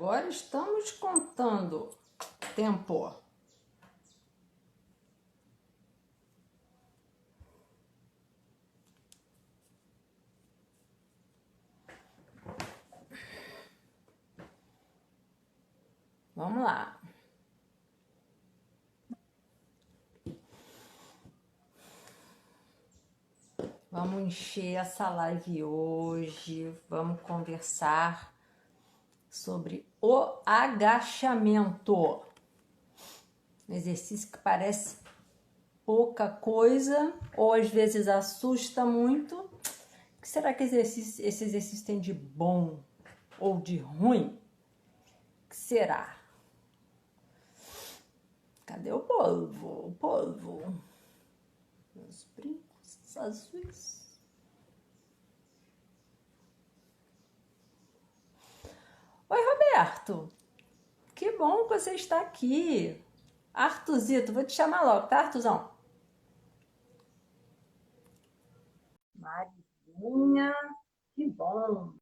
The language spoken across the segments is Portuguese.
agora estamos contando tempo. Vamos lá. Vamos encher essa live hoje. Vamos conversar sobre o agachamento. Um exercício que parece pouca coisa ou às vezes assusta muito. O que será que esse exercício tem de bom ou de ruim? O que será? Cadê o polvo? O polvo. Meus brincos azuis. Oi, Roberto. Que bom que você está aqui. Artuzito, vou te chamar logo, tá, Artuzão? Marizinha, que bom.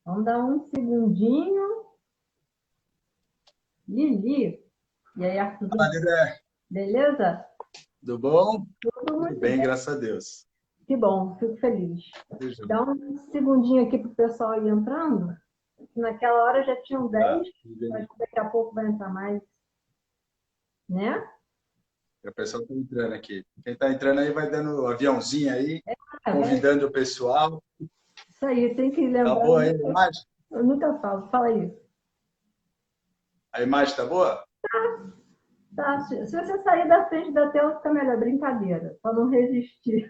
Vamos dar um segundinho. Lili. E aí, Artuzão? Fala, André. Beleza? Tudo bom? Tudo muito Tudo bem, graças a Deus. Que bom, fico feliz. Beijo. Dá um segundinho aqui para o pessoal ir entrando. Naquela hora já tinham 10, mas daqui a pouco vai entrar mais, né? O pessoal está entrando aqui. Quem está entrando aí vai dando aviãozinho aí, É, convidando o pessoal. isso aí, tem que lembrar. Tá boa aí a imagem? Eu nunca falo, fala aí. A imagem tá boa? Tá, se você sair da frente da tela, fica melhor. Brincadeira, para não resistir.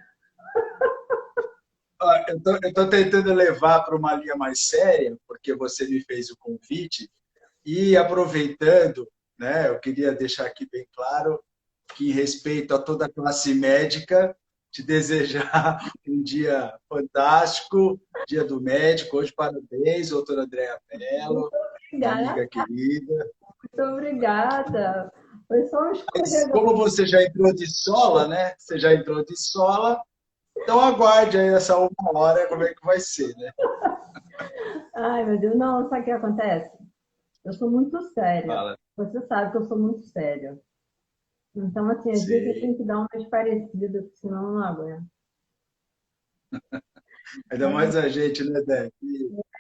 Eu tô tentando levar para uma linha mais séria, porque você me fez o convite, e aproveitando, né, eu queria deixar aqui bem claro que, em respeito a toda a classe médica, te desejar um dia fantástico, dia do médico. Hoje, parabéns, doutora Andréa Mello, minha Obrigada, amiga querida. muito obrigada. Foi só um Mas escorregão. como você já entrou de sola, né? Você já entrou de sola, então aguarde aí essa uma hora como é que vai ser, né? Ai, meu Deus, não, sabe o que acontece? Eu sou muito séria. Fala. Você sabe que eu sou muito séria. Então, assim, às vezes eu Sei. tenho que dar umas parecidas, porque senão eu não aguento. Ainda mais a gente, né, Dé?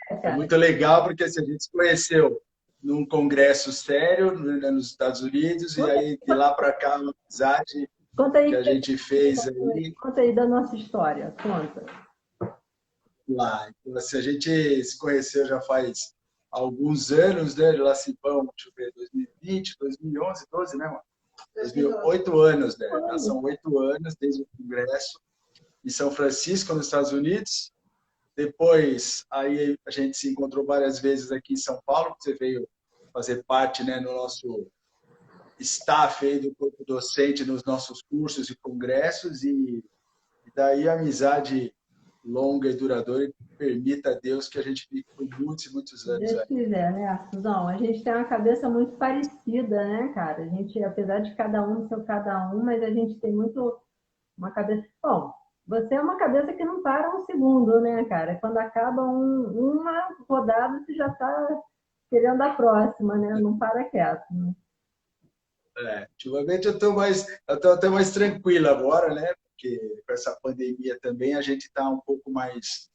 É, É cara. muito legal porque assim, a gente se conheceu num congresso sério nos Estados Unidos e Conta, aí de lá para cá uma amizade conta que aí, a gente fez aí conta aí da nossa história. Conta. lá. Então, assim, a gente se conheceu já faz alguns anos, né? Lá se vão, deixa eu ver, 2020, 2011, 12, né, mano? 8 anos, né? Já são 8 anos desde o congresso em São Francisco, nos Estados Unidos. Depois, aí a gente se encontrou várias vezes aqui em São Paulo, você veio fazer parte, né, no nosso staff aí do corpo docente nos nossos cursos e congressos, e daí a amizade longa e duradoura, que permita a Deus que a gente fique por muitos e muitos Se anos Deus aí. quiser, né, Suzão? A gente tem uma cabeça muito parecida, né, cara? A gente, apesar de cada um ser cada um, mas a gente tem muito uma cabeça. Bom, você é uma cabeça que não para um segundo, né, cara? Quando acaba uma rodada, você já está querendo a próxima, né? Não para quieto, né? Ultimamente eu tô até mais tranquilo agora, né? Porque com essa pandemia também a gente está um pouco mais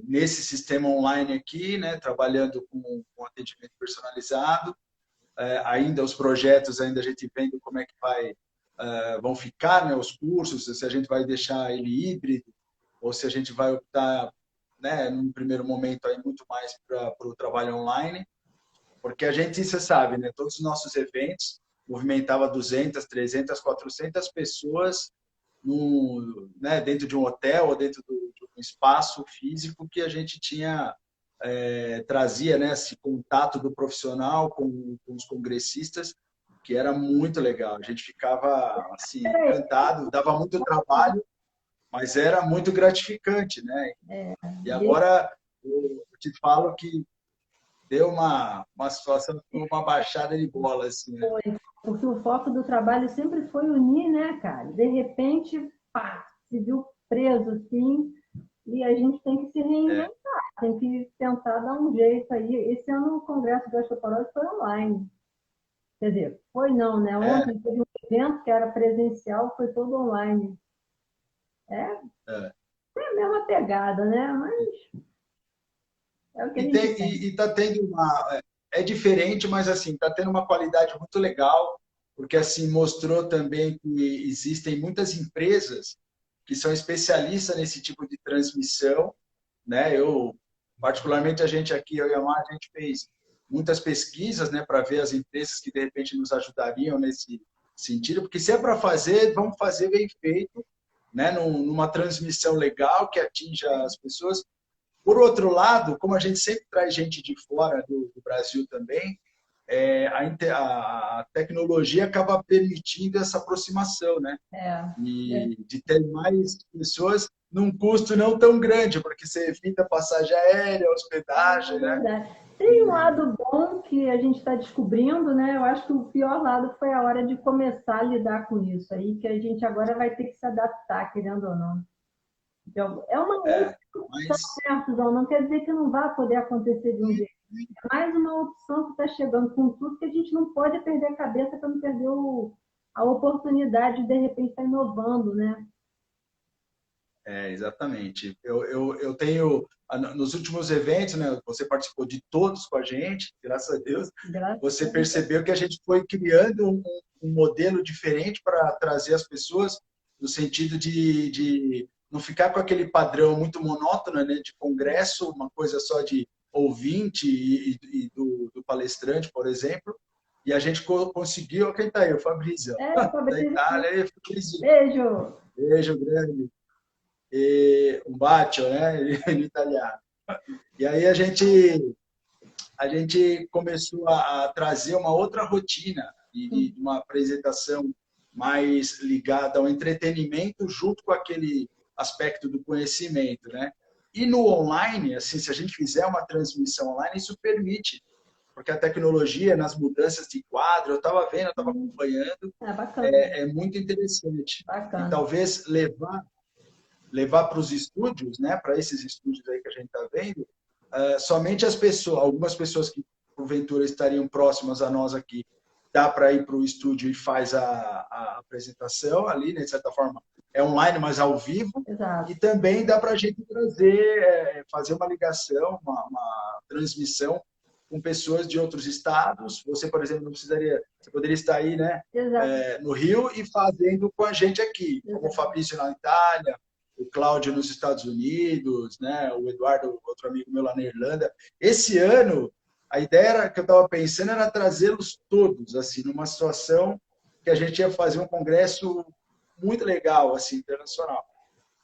nesse sistema online aqui, né? Trabalhando com atendimento personalizado. Ainda os projetos, ainda a gente vendo como é que vão ficar, né, os cursos, se a gente vai deixar ele híbrido ou se a gente vai optar, né, num primeiro momento aí muito mais para o trabalho online, porque a gente, você sabe, né, todos os nossos eventos movimentava 200, 300, 400 pessoas né, dentro de um hotel ou dentro de um espaço físico que a gente tinha trazia, né, esse contato do profissional com os congressistas, que era muito legal. A gente ficava assim encantado, dava muito trabalho, mas era muito gratificante, né? E E agora eu te falo que deu uma situação, uma baixada de bola, assim, né? porque o foco do trabalho sempre foi unir, né, cara? De repente, pá, se viu preso assim. E a gente tem que se É, reinventar, tem que tentar dar um jeito aí. Esse ano o Congresso de Osteoporose foi online. Quer dizer, foi não, né? é, Ontem teve um evento que era presencial, foi todo online. É, é. é a mesma pegada, né? Mas é o que a gente tem. E tá tendo uma. É diferente, mas assim, tá tendo uma qualidade muito legal, porque assim mostrou também que existem muitas empresas que são especialistas nesse tipo de transmissão, né? Particularmente a gente aqui, eu e a Mar, a gente fez muitas pesquisas, né, para ver as empresas que de repente nos ajudariam nesse sentido, porque se é para fazer, vamos fazer bem feito, né, numa transmissão legal que atinja as pessoas. Por outro lado, como a gente sempre traz gente de fora do Brasil também, a tecnologia acaba permitindo essa aproximação, né? É, é, E de ter mais pessoas num custo não tão grande, porque você evita passagem aérea, é hospedagem, né? verdade. Tem um lado bom que a gente está descobrindo, né? Eu acho que o pior lado foi a hora de começar a lidar com isso aí, que a gente agora vai ter que se adaptar, querendo ou não. Então, é uma É, opção, mas né, Artuzão? Não quer dizer que não vai poder acontecer de um jeito. É mais uma opção que está chegando com tudo que a gente não pode perder a cabeça para não perder a oportunidade de repente estar inovando, né? exatamente. Eu tenho, nos últimos eventos, né, você participou de todos com a gente, graças a Deus, Graças você a Deus. percebeu que a gente foi criando um modelo diferente para trazer as pessoas, no sentido de não ficar com aquele padrão muito monótono, né, de congresso, uma coisa só de ouvinte e do palestrante, por exemplo, e a gente conseguiu, quem está aí? O Fabrício, É, da Fabrício, Itália, aí, Fabrício, beijo. beijo grande um bacio, né, em italiano. E aí a gente começou a trazer uma outra rotina de uma apresentação mais ligada ao entretenimento junto com aquele aspecto do conhecimento, né? E no online, assim, se a gente fizer uma transmissão online, isso permite, porque a tecnologia nas mudanças de quadro, eu estava vendo, eu estava acompanhando, É bacana, é muito interessante. E bacana. talvez levar para os estúdios, né, para esses estúdios aí que a gente está vendo, somente as pessoas, algumas pessoas que porventura estariam próximas a nós aqui, dá para ir para o estúdio e faz a apresentação ali, né, de certa forma, é online, mas ao vivo, e Exato. também dá para a gente trazer, fazer uma ligação, uma transmissão com pessoas de outros estados. Você, por exemplo, não precisaria, você poderia estar aí, né, Exato. no Rio e fazendo com a gente aqui, como o Exato. Fabrício na Itália, o Cláudio nos Estados Unidos, né? O Eduardo, outro amigo meu lá na Irlanda. Esse ano, a ideia que eu estava pensando era trazê-los todos, assim, numa situação que a gente ia fazer um congresso muito legal, assim, internacional.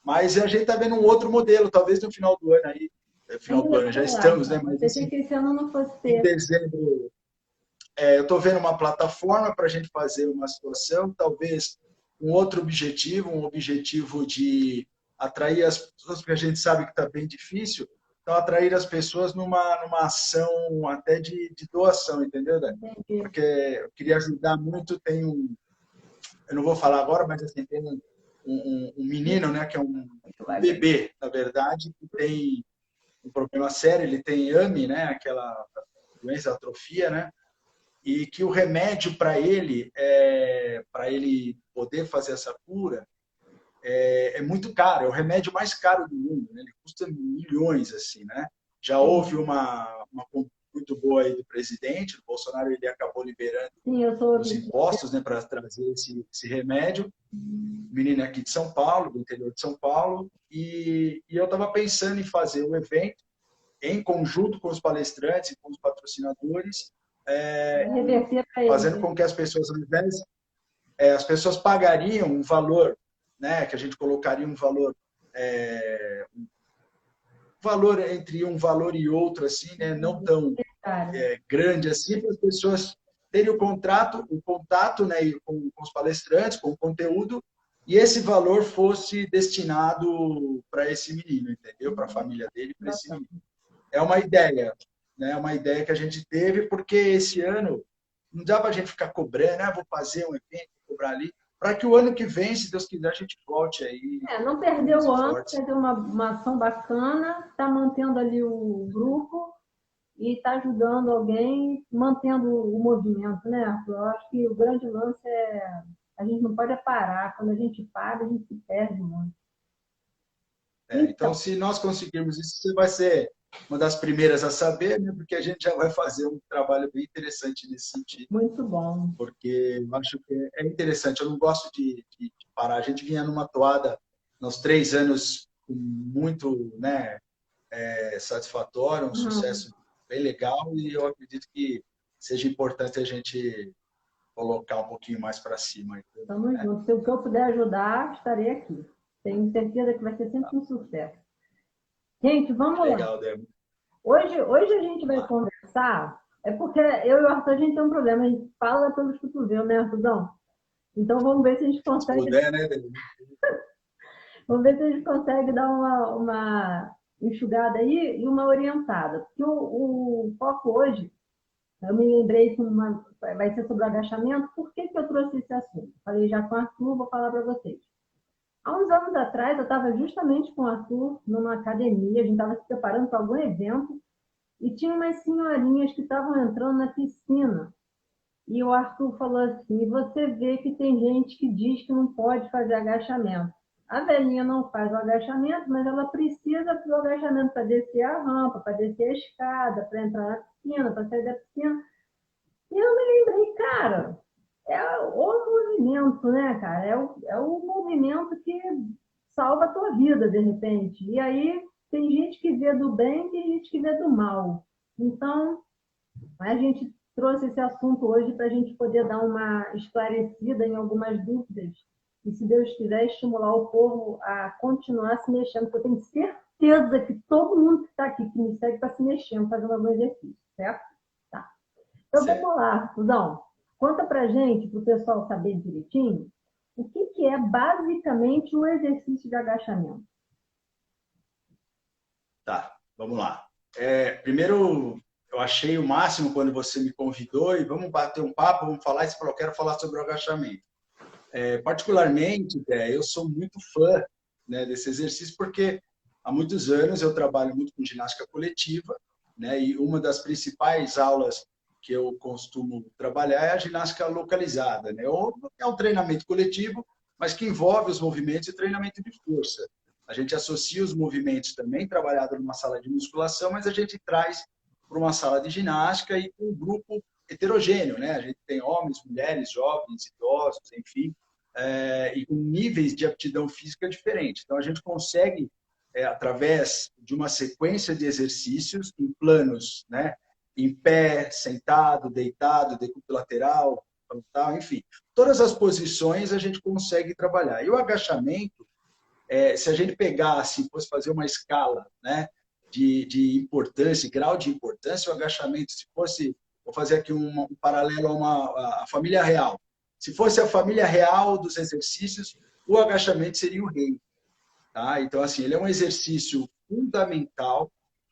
Mas a gente está vendo um outro modelo, talvez no final do ano aí, final do Ainda ano, já estamos, né? não. Eu Mas pensei assim, que esse ano não fosse em ter. dezembro, eu estou vendo uma plataforma para a gente fazer uma situação, talvez um objetivo de atrair as pessoas, porque a gente sabe que está bem difícil, então atrair as pessoas numa ação até de doação, entendeu, Dani? Entendi. Porque eu queria ajudar muito, eu não vou falar agora, mas assim, tem um menino, né, que é Muito um legal. bebê, na verdade, que tem um problema sério, ele tem AMI, né, aquela doença, atrofia, né, e que o remédio para ele poder fazer essa cura, é muito caro, é o remédio mais caro do mundo, né? Ele custa milhões, assim, né? Já houve Sim, uma muito boa aí do presidente, o Bolsonaro, ele acabou liberando sim, eu sou. os impostos, né, para trazer esse remédio. O menino é aqui de São Paulo, do interior de São Paulo, e eu estava pensando em fazer um evento em conjunto com os palestrantes e com os patrocinadores, Vai reverter para fazendo ele. com que as pessoas, ao invés, as pessoas pagariam um valor, né, que a gente colocaria um valor entre um valor e outro, assim, né, não tão Cara, grande assim, para as pessoas terem o contato, né, com os palestrantes, com o conteúdo, e esse valor fosse destinado para esse menino, entendeu? Para a família dele, para esse bacana. menino. É uma ideia, né? Uma ideia que a gente teve, porque esse ano não dá para a gente ficar cobrando, vou fazer um evento, vou cobrar ali. para que o ano que vem, se Deus quiser, a gente volte aí. Não perdeu o ano, fortes. perdeu uma ação bacana, está mantendo ali o grupo e está ajudando alguém, mantendo o movimento, né, Arthur? Eu acho que o grande lance é a gente não pode parar. Quando a gente para, a gente se perde muito. Então, se nós conseguirmos isso, você vai ser uma das primeiras a saber, né? Porque a gente já vai fazer um trabalho bem interessante nesse sentido. Muito bom. Porque eu acho que é interessante. Eu não gosto de parar. A gente vinha numa toada nos 3 anos muito, né, satisfatório, um sucesso bem legal, e eu acredito que seja importante a gente colocar um pouquinho mais para cima. Estamos juntos. Se o que eu puder ajudar, estarei aqui. Tenho certeza que vai ser sempre um sucesso. Gente, vamos lá. Legal, Débora. Hoje a gente vai conversar, é porque eu e o Arthur, a gente tem um problema, a gente fala pelos cotovelos, né, Arthurzão? Então vamos ver se a gente consegue... Se puder, né, Débora? Vamos ver se a gente consegue dar uma enxugada aí e uma orientada. Porque o foco hoje, eu me lembrei que vai ser sobre o agachamento. Por que eu trouxe esse assunto? Falei já com o Arthur, vou falar para vocês. Há uns anos atrás, eu estava justamente com o Arthur numa academia, a gente estava se preparando para algum evento, e tinha umas senhorinhas que estavam entrando na piscina. E o Arthur falou assim, você vê que tem gente que diz que não pode fazer agachamento. A velhinha não faz o agachamento, mas ela precisa do agachamento para descer a rampa, para descer a escada, para entrar na piscina, para sair da piscina. E eu me lembrei, cara, é o movimento, né, cara? É o movimento que salva a tua vida, de repente. E aí tem gente que vê do bem, tem gente que vê do mal. Então, a gente trouxe esse assunto hoje para a gente poder dar uma esclarecida em algumas dúvidas e, se Deus quiser, estimular o povo a continuar se mexendo, porque eu tenho certeza que todo mundo que está aqui, que me segue, está se mexendo, fazendo algum exercício, certo? Tá. Então, vamos lá, Arthurzão. Conta para a gente, para o pessoal saber direitinho, o que é basicamente o exercício de agachamento. Tá, vamos lá. Primeiro, eu achei o máximo quando você me convidou e vamos bater um papo, vamos falar, e você falou, quero falar sobre o agachamento. Particularmente, eu sou muito fã, né, desse exercício, porque há muitos anos eu trabalho muito com ginástica coletiva, né, e uma das principais aulas que eu costumo trabalhar é a ginástica localizada, né, ou é um treinamento coletivo, mas que envolve os movimentos e treinamento de força. A gente associa os movimentos também, trabalhado numa sala de musculação, mas a gente traz para uma sala de ginástica e com um grupo heterogêneo, né? A gente tem homens, mulheres, jovens, idosos, enfim, e com níveis de aptidão física diferentes. Então, a gente consegue, através de uma sequência de exercícios em planos, né? Em pé, sentado, deitado, decúbito lateral, frontal, enfim. Todas as posições a gente consegue trabalhar. E o agachamento, se a gente pegasse, fosse fazer uma escala, né? De importância, grau de importância, o agachamento, se fosse, vou fazer aqui um paralelo a família real. Se fosse a família real dos exercícios, o agachamento seria o rei. Tá? Então, assim, ele é um exercício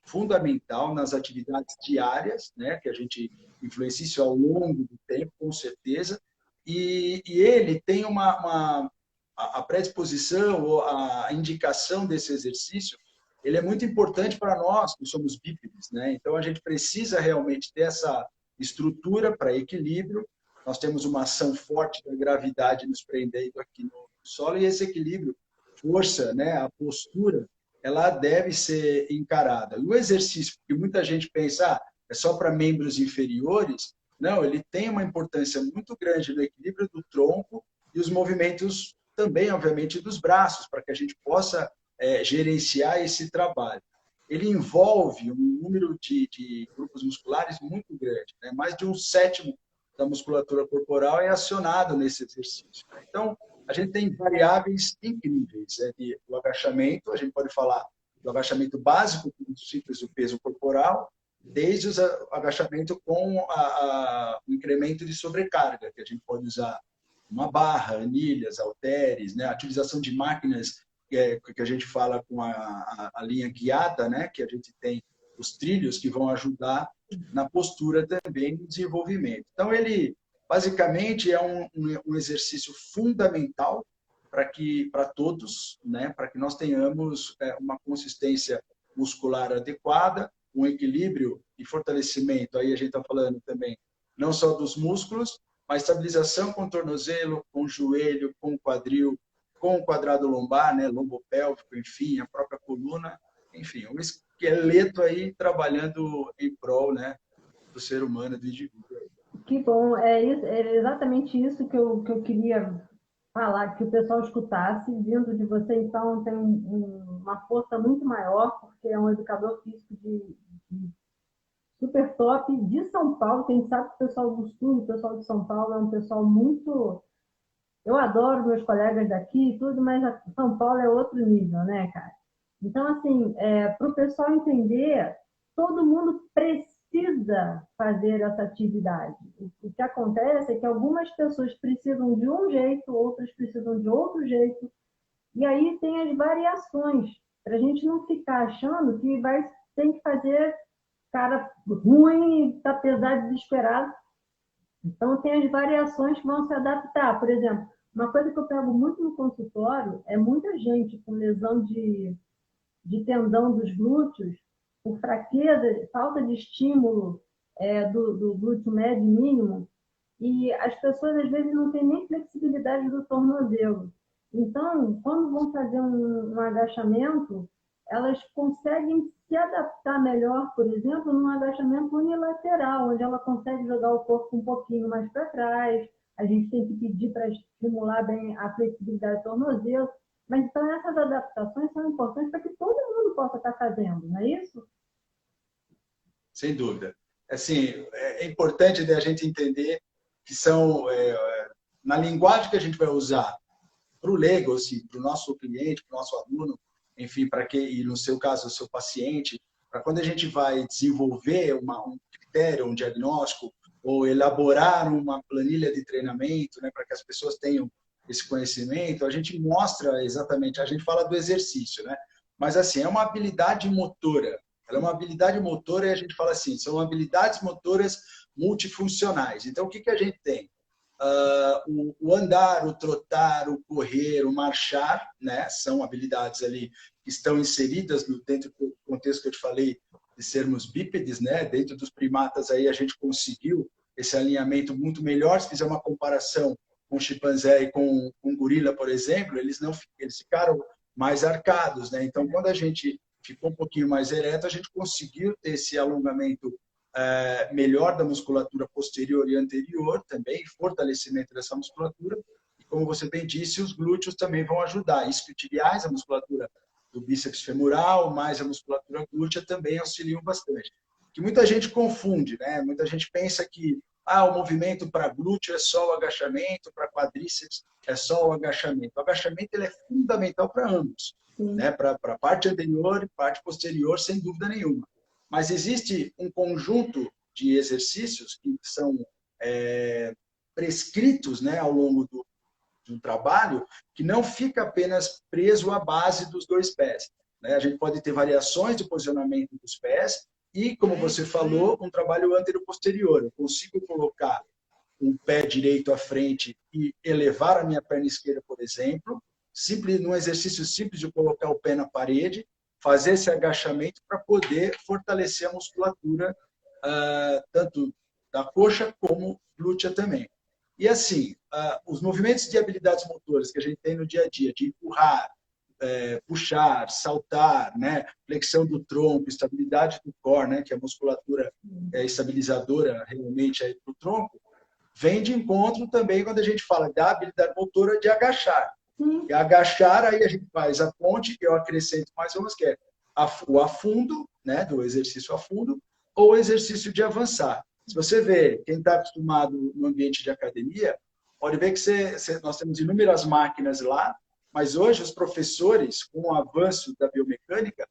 fundamental nas atividades diárias, né? Que a gente influencia isso ao longo do tempo, com certeza, e ele tem a predisposição ou a indicação desse exercício, ele é muito importante para nós, que somos bípedes, né? Então, a gente precisa realmente ter essa estrutura para equilíbrio. Nós temos uma ação forte da gravidade nos prendendo aqui no solo, e esse equilíbrio, força, né? A postura, ela deve ser encarada. E o exercício, que muita gente pensa, é só para membros inferiores, não, ele tem uma importância muito grande no equilíbrio do tronco e os movimentos também, obviamente, dos braços, para que a gente possa gerenciar esse trabalho. Ele envolve um número de grupos musculares muito grande, né? Mais de 1/7 da musculatura corporal é acionado nesse exercício. Então, a gente tem variáveis incríveis, do agachamento, a gente pode falar do agachamento básico, com os ciclos do peso corporal, desde o agachamento com o incremento de sobrecarga, que a gente pode usar uma barra, anilhas, halteres, né? A utilização de máquinas que a gente fala com a linha guiada, né? Que a gente tem os trilhos que vão ajudar na postura também no desenvolvimento. Então, ele Basicamente, é um exercício fundamental para todos, né? Para que nós tenhamos uma consistência muscular adequada, um equilíbrio e fortalecimento. Aí a gente está falando também não só dos músculos, mas estabilização com o tornozelo, com o joelho, com o quadril, com o quadrado lombar, né? Lombopélvico, enfim, a própria coluna, enfim, um esqueleto aí trabalhando em prol, né, do ser humano, do indivíduo. Que bom, é exatamente isso que eu queria falar, que o pessoal escutasse, vindo de você, então tem uma força muito maior, porque é um educador físico de super top de São Paulo, quem sabe que o pessoal do Sul, o pessoal de São Paulo é um pessoal muito... Eu adoro meus colegas daqui e tudo, mas São Paulo é outro nível, né, cara? Então, assim, para o pessoal entender, todo mundo precisa fazer essa atividade. O que acontece é que algumas pessoas precisam de um jeito, outras precisam de outro jeito, e aí tem as variações, para a gente não ficar achando que tem que fazer cara ruim, está pesado, desesperado. Então, tem as variações que vão se adaptar. Por exemplo, uma coisa que eu pego muito no consultório é muita gente com lesão de tendão dos glúteos, por fraqueza, falta de estímulo do glúteo médio e mínimo, e as pessoas às vezes não têm nem flexibilidade do tornozelo. Então, quando vão fazer um agachamento, elas conseguem se adaptar melhor, por exemplo, num agachamento unilateral, onde ela consegue jogar o corpo um pouquinho mais para trás. A gente tem que pedir para estimular bem a flexibilidade do tornozelo. Mas então essas adaptações são importantes para que todo mundo possa estar fazendo, não é isso? Sem dúvida. Assim, é importante a gente entender que são, na linguagem que a gente vai usar para o leigo, assim, para o nosso cliente, para o nosso aluno, enfim, e no seu caso, o seu paciente, para quando a gente vai desenvolver um critério, um diagnóstico, ou elaborar uma planilha de treinamento, né, para que as pessoas tenham esse conhecimento, a gente mostra exatamente, a gente fala do exercício, né? Mas assim, é uma habilidade motora. Ela é uma habilidade motora e a gente fala assim, são habilidades motoras multifuncionais. Então, o que a gente tem? O andar, o trotar, o correr, o marchar, né? São habilidades ali que estão inseridas dentro do contexto que eu te falei de sermos bípedes, né? Dentro dos primatas aí a gente conseguiu esse alinhamento muito melhor. Se fizer uma comparação com o chimpanzé e com um gorila, por exemplo, eles ficaram mais arcados, né? Então, quando a gente ficou um pouquinho mais ereto, a gente conseguiu ter esse alongamento melhor da musculatura posterior e anterior também, fortalecimento dessa musculatura. E como você bem disse, os glúteos também vão ajudar. Isquiotibiais, a musculatura do bíceps femoral, mais a musculatura glútea também auxiliam bastante. Que muita gente confunde, né? Muita gente pensa que o movimento para glúteo é só o agachamento, para quadríceps é só o agachamento. O agachamento ele é fundamental para ambos, né? Para a parte anterior e parte posterior, sem dúvida nenhuma. Mas existe um conjunto de exercícios que são prescritos, né, ao longo do trabalho, que não fica apenas preso à base dos dois pés, né? A gente pode ter variações de posicionamento dos pés e, como você falou, um trabalho antero-posterior. Eu consigo colocar um pé direito à frente e elevar a minha perna esquerda, por exemplo, num exercício simples de colocar o pé na parede, fazer esse agachamento para poder fortalecer a musculatura, tanto da coxa como glútea também. E assim, os movimentos de habilidades motoras que a gente tem no dia a dia, de empurrar, puxar, saltar, né? Flexão do tronco, estabilidade do core, né? Que é a musculatura estabilizadora realmente para o tronco, vem de encontro também quando a gente fala da habilidade motora de agachar. E agachar, aí a gente faz a ponte, que eu acrescento mais umas, que é o afundo, né? Do exercício afundo, ou o exercício de avançar. Se você vê, quem está acostumado no ambiente de academia, pode ver que nós temos inúmeras máquinas lá, mas hoje os professores, com o avanço da biomecânica,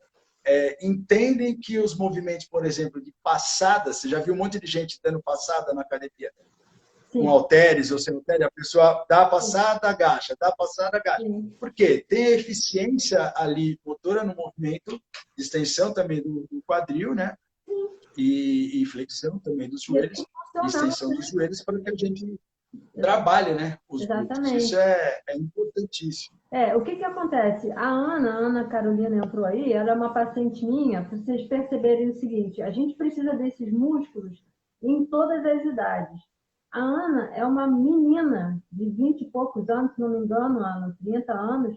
entendem que os movimentos, por exemplo, de passada, você já viu um monte de gente dando passada na academia, Sim. com halteres ou sem halteres, a pessoa dá a passada, agacha, dá a passada, agacha. Sim. Por quê? Tem a eficiência ali, motora no movimento, extensão também do quadril, né? E flexão também dos joelhos, e extensão dos joelhos, para que a gente trabalhe, né, os glúteos. Exatamente. Isso é importantíssimo. O que que acontece? A Ana Carolina entrou aí, ela é uma paciente minha, para vocês perceberem o seguinte, a gente precisa desses músculos em todas as idades. A Ana é uma menina de 20 e poucos anos, se não me engano, Ana, 30 anos,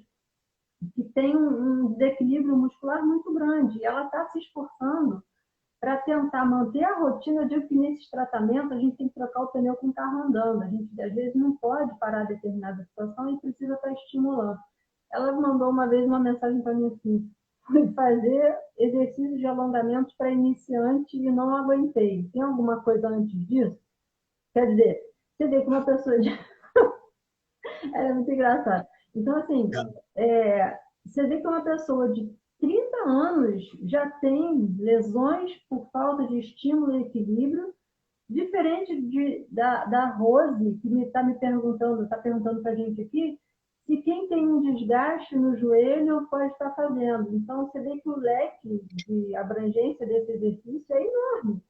que tem um desequilíbrio muscular muito grande. E ela está se esforçando para tentar manter a rotina. Eu digo que nesses tratamentos a gente tem que trocar o pneu com o carro andando. A gente, às vezes, não pode parar determinada situação e precisa estar estimulando. Ela mandou uma vez uma mensagem para mim assim: fui fazer exercícios de alongamento para iniciante e não aguentei. Tem alguma coisa antes disso? Quer dizer, você vê que uma pessoa de... é muito engraçado. Então, assim, você vê que uma pessoa de 30 anos já tem lesões por falta de estímulo e equilíbrio, diferente da Rose, que está me perguntando, está perguntando para a gente aqui, se quem tem um desgaste no joelho pode estar fazendo. Então, você vê que o leque de abrangência desse exercício é enorme.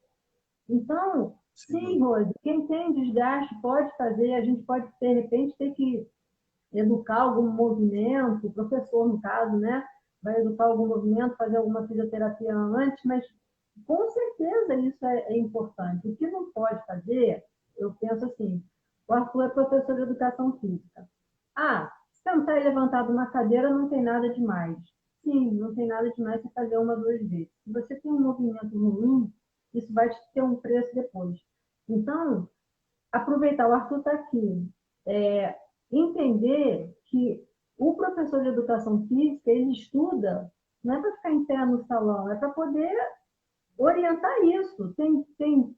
Então, sim, Rose, quem tem desgaste pode fazer, a gente pode, de repente, ter que educar algum movimento, o professor, no caso, né, vai educar algum movimento, fazer alguma fisioterapia antes, mas com certeza isso é importante. O que não pode fazer, eu penso assim, o Arthur é professor de educação física. Sentar e levantar de uma cadeira não tem nada demais. Sim, não tem nada demais você fazer uma, duas vezes. Se você tem um movimento ruim, isso vai ter um preço depois. Então, aproveitar, o Arthur está aqui, entender que o professor de educação física, ele estuda, não é para ficar em pé no salão, é para poder orientar isso. Tem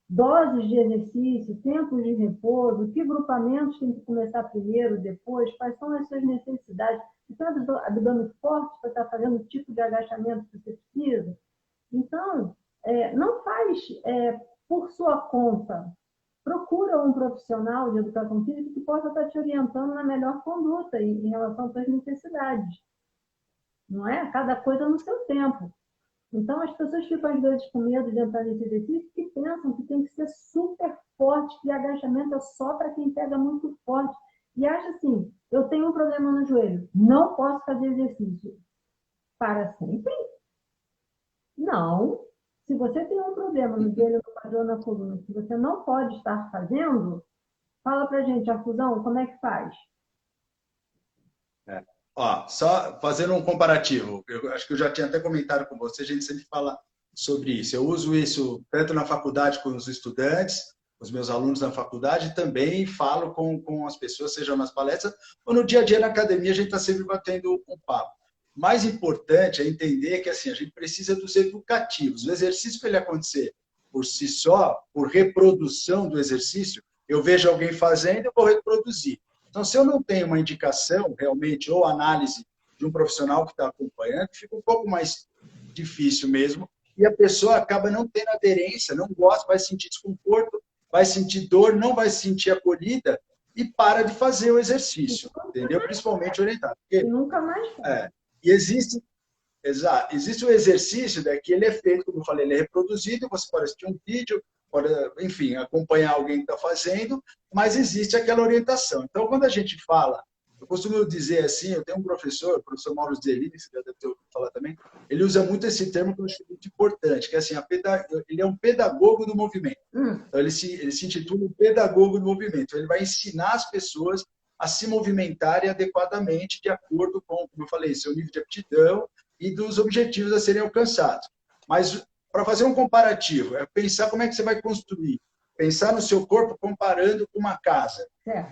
doses de exercício, tempos de repouso, que grupamentos tem que começar primeiro, depois, quais são as suas necessidades. Se tem abdômen forte para estar fazendo o tipo de agachamento que você precisa. Então, não faz por sua conta. Procura um profissional de educação física que possa estar te orientando na melhor conduta em relação às suas necessidades. Não é? Cada coisa no seu tempo. Então, as pessoas ficam, às vezes, com medo de entrar nesse exercício que pensam que tem que ser super forte, que agachamento é só para quem pega muito forte. E acha assim, eu tenho um problema no joelho, não posso fazer exercício. Para sempre? Não. Se você tem um problema no joelho, no quadril, na coluna, que você não pode estar fazendo, fala pra gente, Artuzão, como é que faz? Só fazendo um comparativo, eu acho que eu já tinha até comentado com você, a gente sempre fala sobre isso. Eu uso isso tanto na faculdade com os estudantes, os meus alunos na faculdade, também falo com as pessoas, seja nas palestras ou no dia a dia na academia, a gente está sempre batendo um papo. O mais importante é entender que assim, a gente precisa dos educativos. O exercício, para ele acontecer por si só, por reprodução do exercício, eu vejo alguém fazendo, eu vou reproduzir. Então, se eu não tenho uma indicação, realmente, ou análise de um profissional que está acompanhando, fica um pouco mais difícil mesmo, e a pessoa acaba não tendo aderência, não gosta, vai sentir desconforto, vai sentir dor, não vai se sentir acolhida, e para de fazer o exercício, entendeu? Principalmente orientado. Porque, nunca mais faz. E existe o exercício, que ele é feito, como eu falei, ele é reproduzido, você pode assistir um vídeo, pode, enfim, acompanhar alguém que está fazendo, mas existe aquela orientação. Então, quando a gente fala, eu costumo dizer assim, eu tenho um professor, o professor Mauro Zelini, que você deve ter ouvido falar também, ele usa muito esse termo que eu acho muito importante, que é assim, ele é um pedagogo do movimento. Então, ele se intitula um pedagogo do movimento. Ele vai ensinar as pessoas a se movimentarem adequadamente de acordo com, como eu falei, seu nível de aptidão e dos objetivos a serem alcançados. Mas, para fazer um comparativo, é pensar como é que você vai construir. Pensar no seu corpo comparando com uma casa.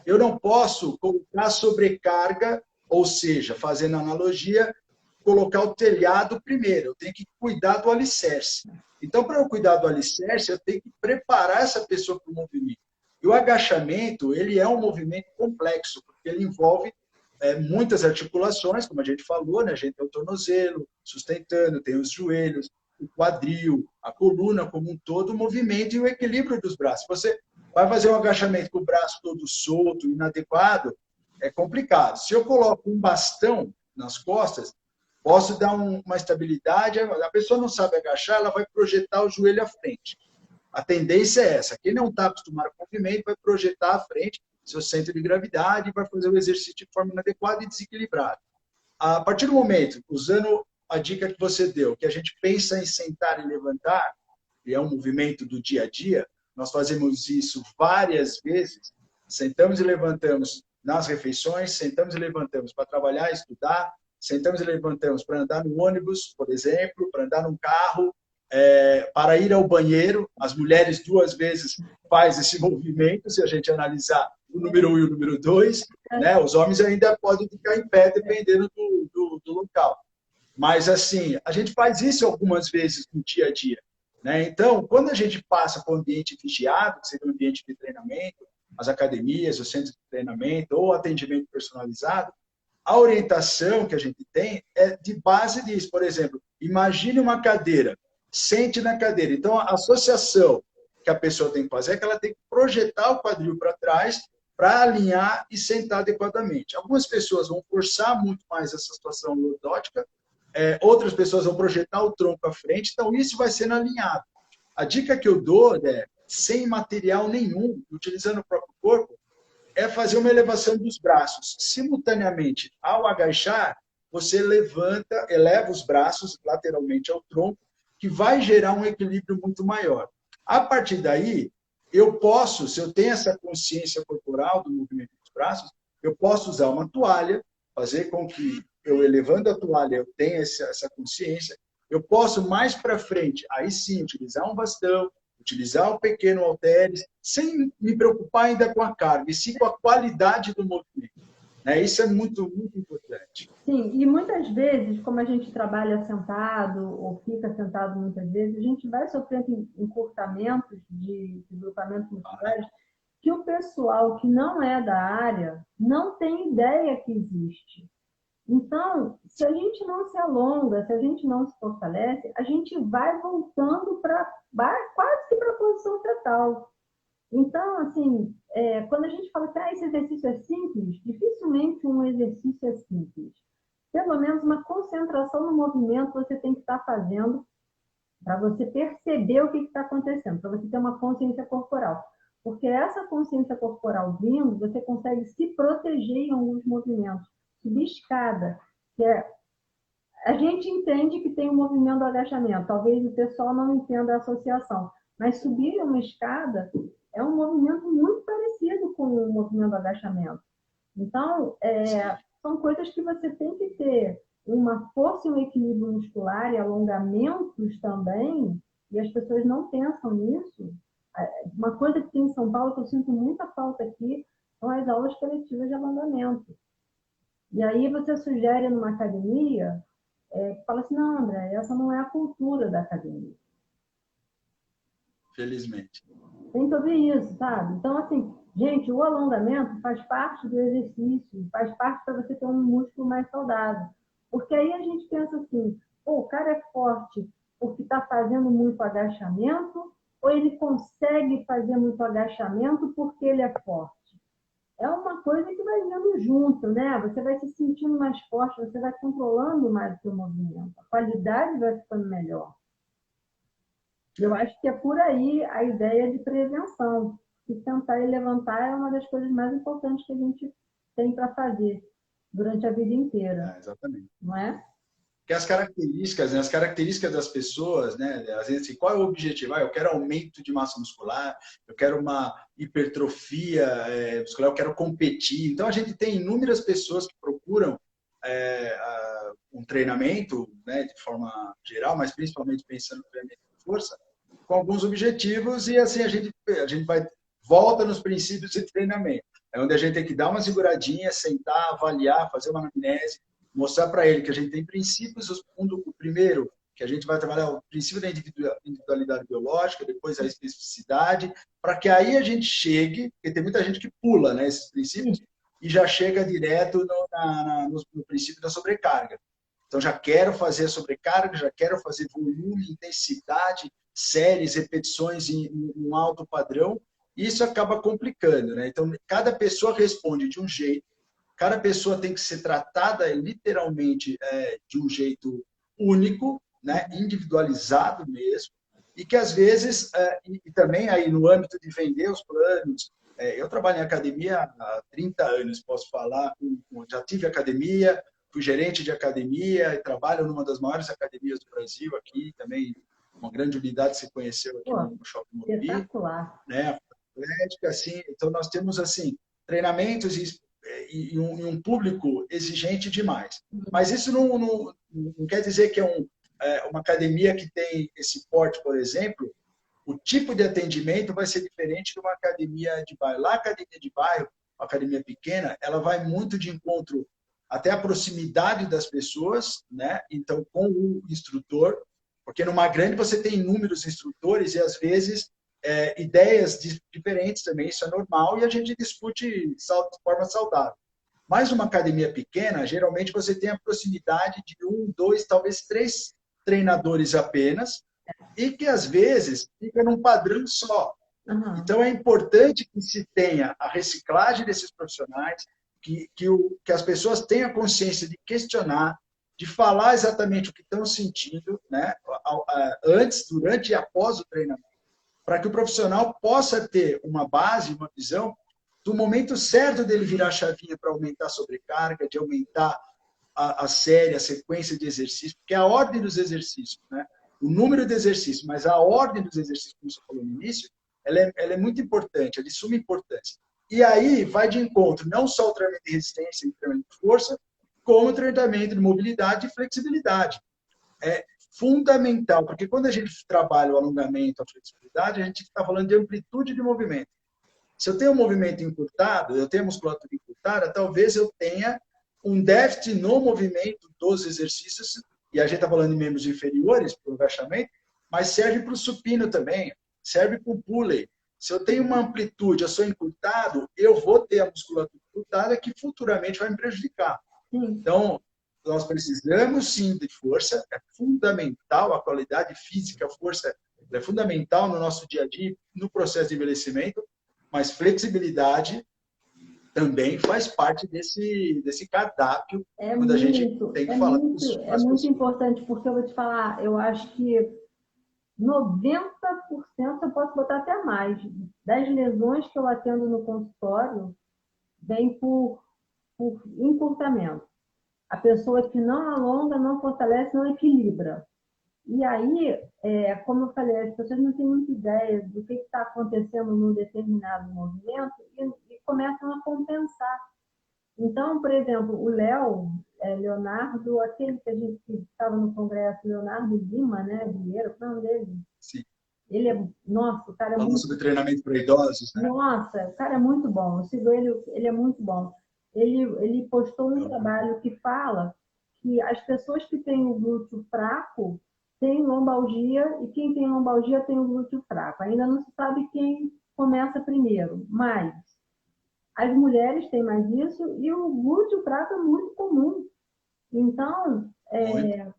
Eu não posso colocar sobrecarga, ou seja, fazendo analogia, colocar o telhado primeiro. Eu tenho que cuidar do alicerce. Então, para eu cuidar do alicerce, eu tenho que preparar essa pessoa para o movimento. E o agachamento, ele é um movimento complexo, porque ele envolve muitas articulações, como a gente falou, né? A gente tem o tornozelo sustentando, tem os joelhos, o quadril, a coluna como um todo, o movimento e o equilíbrio dos braços. Você vai fazer um agachamento com o braço todo solto, inadequado, é complicado. Se eu coloco um bastão nas costas, posso dar uma estabilidade, a pessoa não sabe agachar, ela vai projetar o joelho à frente. A tendência é essa. Quem não está acostumado com movimento vai projetar à frente seu centro de gravidade e vai fazer o exercício de forma inadequada e desequilibrada. A partir do momento, usando a dica que você deu, que a gente pensa em sentar e levantar, e é um movimento do dia a dia, nós fazemos isso várias vezes, sentamos e levantamos nas refeições, sentamos e levantamos para trabalhar, estudar, sentamos e levantamos para andar no ônibus, por exemplo, para andar num carro, para ir ao banheiro. As mulheres 2 vezes fazem esse movimento, se a gente analisar o número 1 e o número 2, né? Os homens ainda podem ficar em pé, dependendo do local. Mas, assim, a gente faz isso algumas vezes no dia a dia, né? Então, quando a gente passa para o ambiente vigiado, que seria o ambiente de treinamento, as academias, os centros de treinamento ou atendimento personalizado, a orientação que a gente tem é de base disso. Por exemplo, imagine uma cadeira, sente na cadeira. Então, a associação que a pessoa tem que fazer é que ela tem que projetar o quadril para trás para alinhar e sentar adequadamente. Algumas pessoas vão forçar muito mais essa situação lordótica, outras pessoas vão projetar o tronco à frente, então isso vai sendo alinhado. A dica que eu dou é, sem material nenhum, utilizando o próprio corpo, é fazer uma elevação dos braços. Simultaneamente, ao agachar, você eleva os braços lateralmente ao tronco, que vai gerar um equilíbrio muito maior. A partir daí, eu posso, se eu tenho essa consciência corporal do movimento dos braços, eu posso usar uma toalha, fazer com que eu elevando a toalha eu tenha essa consciência. Eu posso mais para frente, aí sim, utilizar um bastão, utilizar o pequeno halteres, sem me preocupar ainda com a carga, e sim com a qualidade do movimento. Isso é muito, muito importante. Sim, e muitas vezes, como a gente trabalha sentado, ou fica sentado muitas vezes, a gente vai sofrendo encurtamentos de grupamentos musculares que o pessoal que não é da área não tem ideia que existe. Então, se a gente não se alonga, se a gente não se fortalece, a gente vai voltando quase que para a posição fetal. Então, assim, quando a gente fala que esse exercício é simples, dificilmente um exercício é simples. Pelo menos uma concentração no movimento você tem que estar fazendo para você perceber o que está acontecendo, para você ter uma consciência corporal. Porque essa consciência corporal vindo, você consegue se proteger em alguns movimentos. Subir escada, a gente entende que tem um movimento do agachamento, talvez o pessoal não entenda a associação, mas subir uma escada é um movimento muito parecido com o movimento do agachamento. Então, são coisas que você tem que ter uma força e um equilíbrio muscular e alongamentos também, e as pessoas não pensam nisso. Uma coisa que tem em São Paulo, que eu sinto muita falta aqui, são as aulas coletivas de alongamento. E aí você sugere numa academia, fala assim, não, André, essa não é a cultura da academia. Felizmente. Tem que ouvir isso, sabe? Então, assim, gente, o alongamento faz parte do exercício, faz parte para você ter um músculo mais saudável. Porque aí a gente pensa assim, o cara é forte porque está fazendo muito agachamento, ou ele consegue fazer muito agachamento porque ele é forte? É uma coisa que vai vindo junto, né? Você vai se sentindo mais forte, você vai controlando mais o seu movimento. A qualidade vai ficando melhor. Eu acho que é por aí a ideia de prevenção. E sentar e levantar é uma das coisas mais importantes que a gente tem para fazer durante a vida inteira. Exatamente. Não é? Que as características, né? As características das pessoas, né? Às vezes, assim, qual é o objetivo? Eu quero aumento de massa muscular, eu quero uma hipertrofia muscular, eu quero competir. Então, a gente tem inúmeras pessoas que procuram um treinamento, né, de forma geral, mas principalmente pensando no treinamento de força, com alguns objetivos, e assim a gente volta nos princípios de treinamento. É onde a gente tem que dar uma seguradinha, sentar, avaliar, fazer uma anamnese, mostrar para ele que a gente tem princípios. O primeiro, que a gente vai trabalhar o princípio da individualidade biológica, depois a especificidade, para que aí a gente chegue, porque tem muita gente que pula, né, esses princípios, e já chega direto no princípio da sobrecarga. Então, já quero fazer a sobrecarga, já quero fazer volume, intensidade, séries, repetições em um alto padrão. Isso acaba complicando, né? Então, cada pessoa responde de um jeito, cada pessoa tem que ser tratada literalmente de um jeito único, né? Individualizado mesmo. e que às vezes, e também aí no âmbito de vender os planos, eu trabalho em academia há 30 anos, posso falar, já tive academia, fui gerente de academia e trabalho numa das maiores academias do Brasil aqui, também uma grande unidade que se conheceu aqui Pô, no Shopping Morumbi, espetacular. né? Atlética, assim, então nós temos assim treinamentos e um público exigente demais. Mas isso não quer dizer que uma academia que tem esse porte, por exemplo, o tipo de atendimento vai ser diferente de uma academia de bairro. Lá, a academia de bairro, uma academia pequena, ela vai muito de encontro até a proximidade das pessoas, né? Então, com o instrutor, porque numa grande você tem inúmeros instrutores e às vezes ideias diferentes também, isso é normal e a gente discute de forma saudável. Mas uma academia pequena, geralmente você tem a proximidade de um, dois, talvez três treinadores apenas, e que às vezes fica num padrão só. Uhum. Então é importante que se tenha a reciclagem desses profissionais, que as pessoas tenham consciência de questionar, de falar exatamente o que estão sentindo, né? Antes, durante e após o treinamento, para que o profissional possa ter uma base, uma visão do momento certo dele virar a chavinha para aumentar a sobrecarga, de aumentar a série, a sequência de exercícios, porque a ordem dos exercícios, né? O número de exercícios, mas a ordem dos exercícios, como você falou no início, ela é muito importante, é de suma importância. E aí vai de encontro não só o treinamento de resistência e o treinamento de força, como o treinamento de mobilidade e flexibilidade. É fundamental, porque quando a gente trabalha o alongamento, a flexibilidade, a gente está falando de amplitude de movimento. Se eu tenho um movimento encurtado, eu tenho musculatura encurtada, talvez eu tenha um déficit no movimento dos exercícios, e a gente está falando de membros inferiores, para o agachamento, mas serve para o supino também, serve para o pulley. Se eu tenho uma amplitude, eu sou encurtado, eu vou ter a musculatura encurtada que futuramente vai me prejudicar. Sim. Então, nós precisamos sim de força, é fundamental, a qualidade física, a força é fundamental no nosso dia a dia, no processo de envelhecimento, mas flexibilidade também faz parte desse cardápio quando a gente tem que falar com é as muito pessoas. importante, porque eu vou te falar, eu acho que 90%, eu posso botar até mais, das lesões que eu atendo no consultório, vem por encurtamento. A pessoa que não alonga, não fortalece, não equilibra. E aí, como eu falei, as pessoas não têm muita ideia do que está acontecendo num determinado movimento e começam a compensar. Então, por exemplo, o Léo, Leonardo, aquele que a gente estava no congresso, Leonardo Lima, né, Vieira, qual é o nome dele? Sim. Ele é, nossa, o cara é Falando muito, sobre treinamento para idosos, né? nossa, o cara é muito bom. Eu sigo ele, ele é muito bom. Ele postou um trabalho que fala que as pessoas que têm o glúteo fraco têm lombalgia e quem tem lombalgia tem o glúteo fraco. Ainda não se sabe quem começa primeiro, mas as mulheres têm mais isso e o glúteo fraco é muito comum. Então, Muito.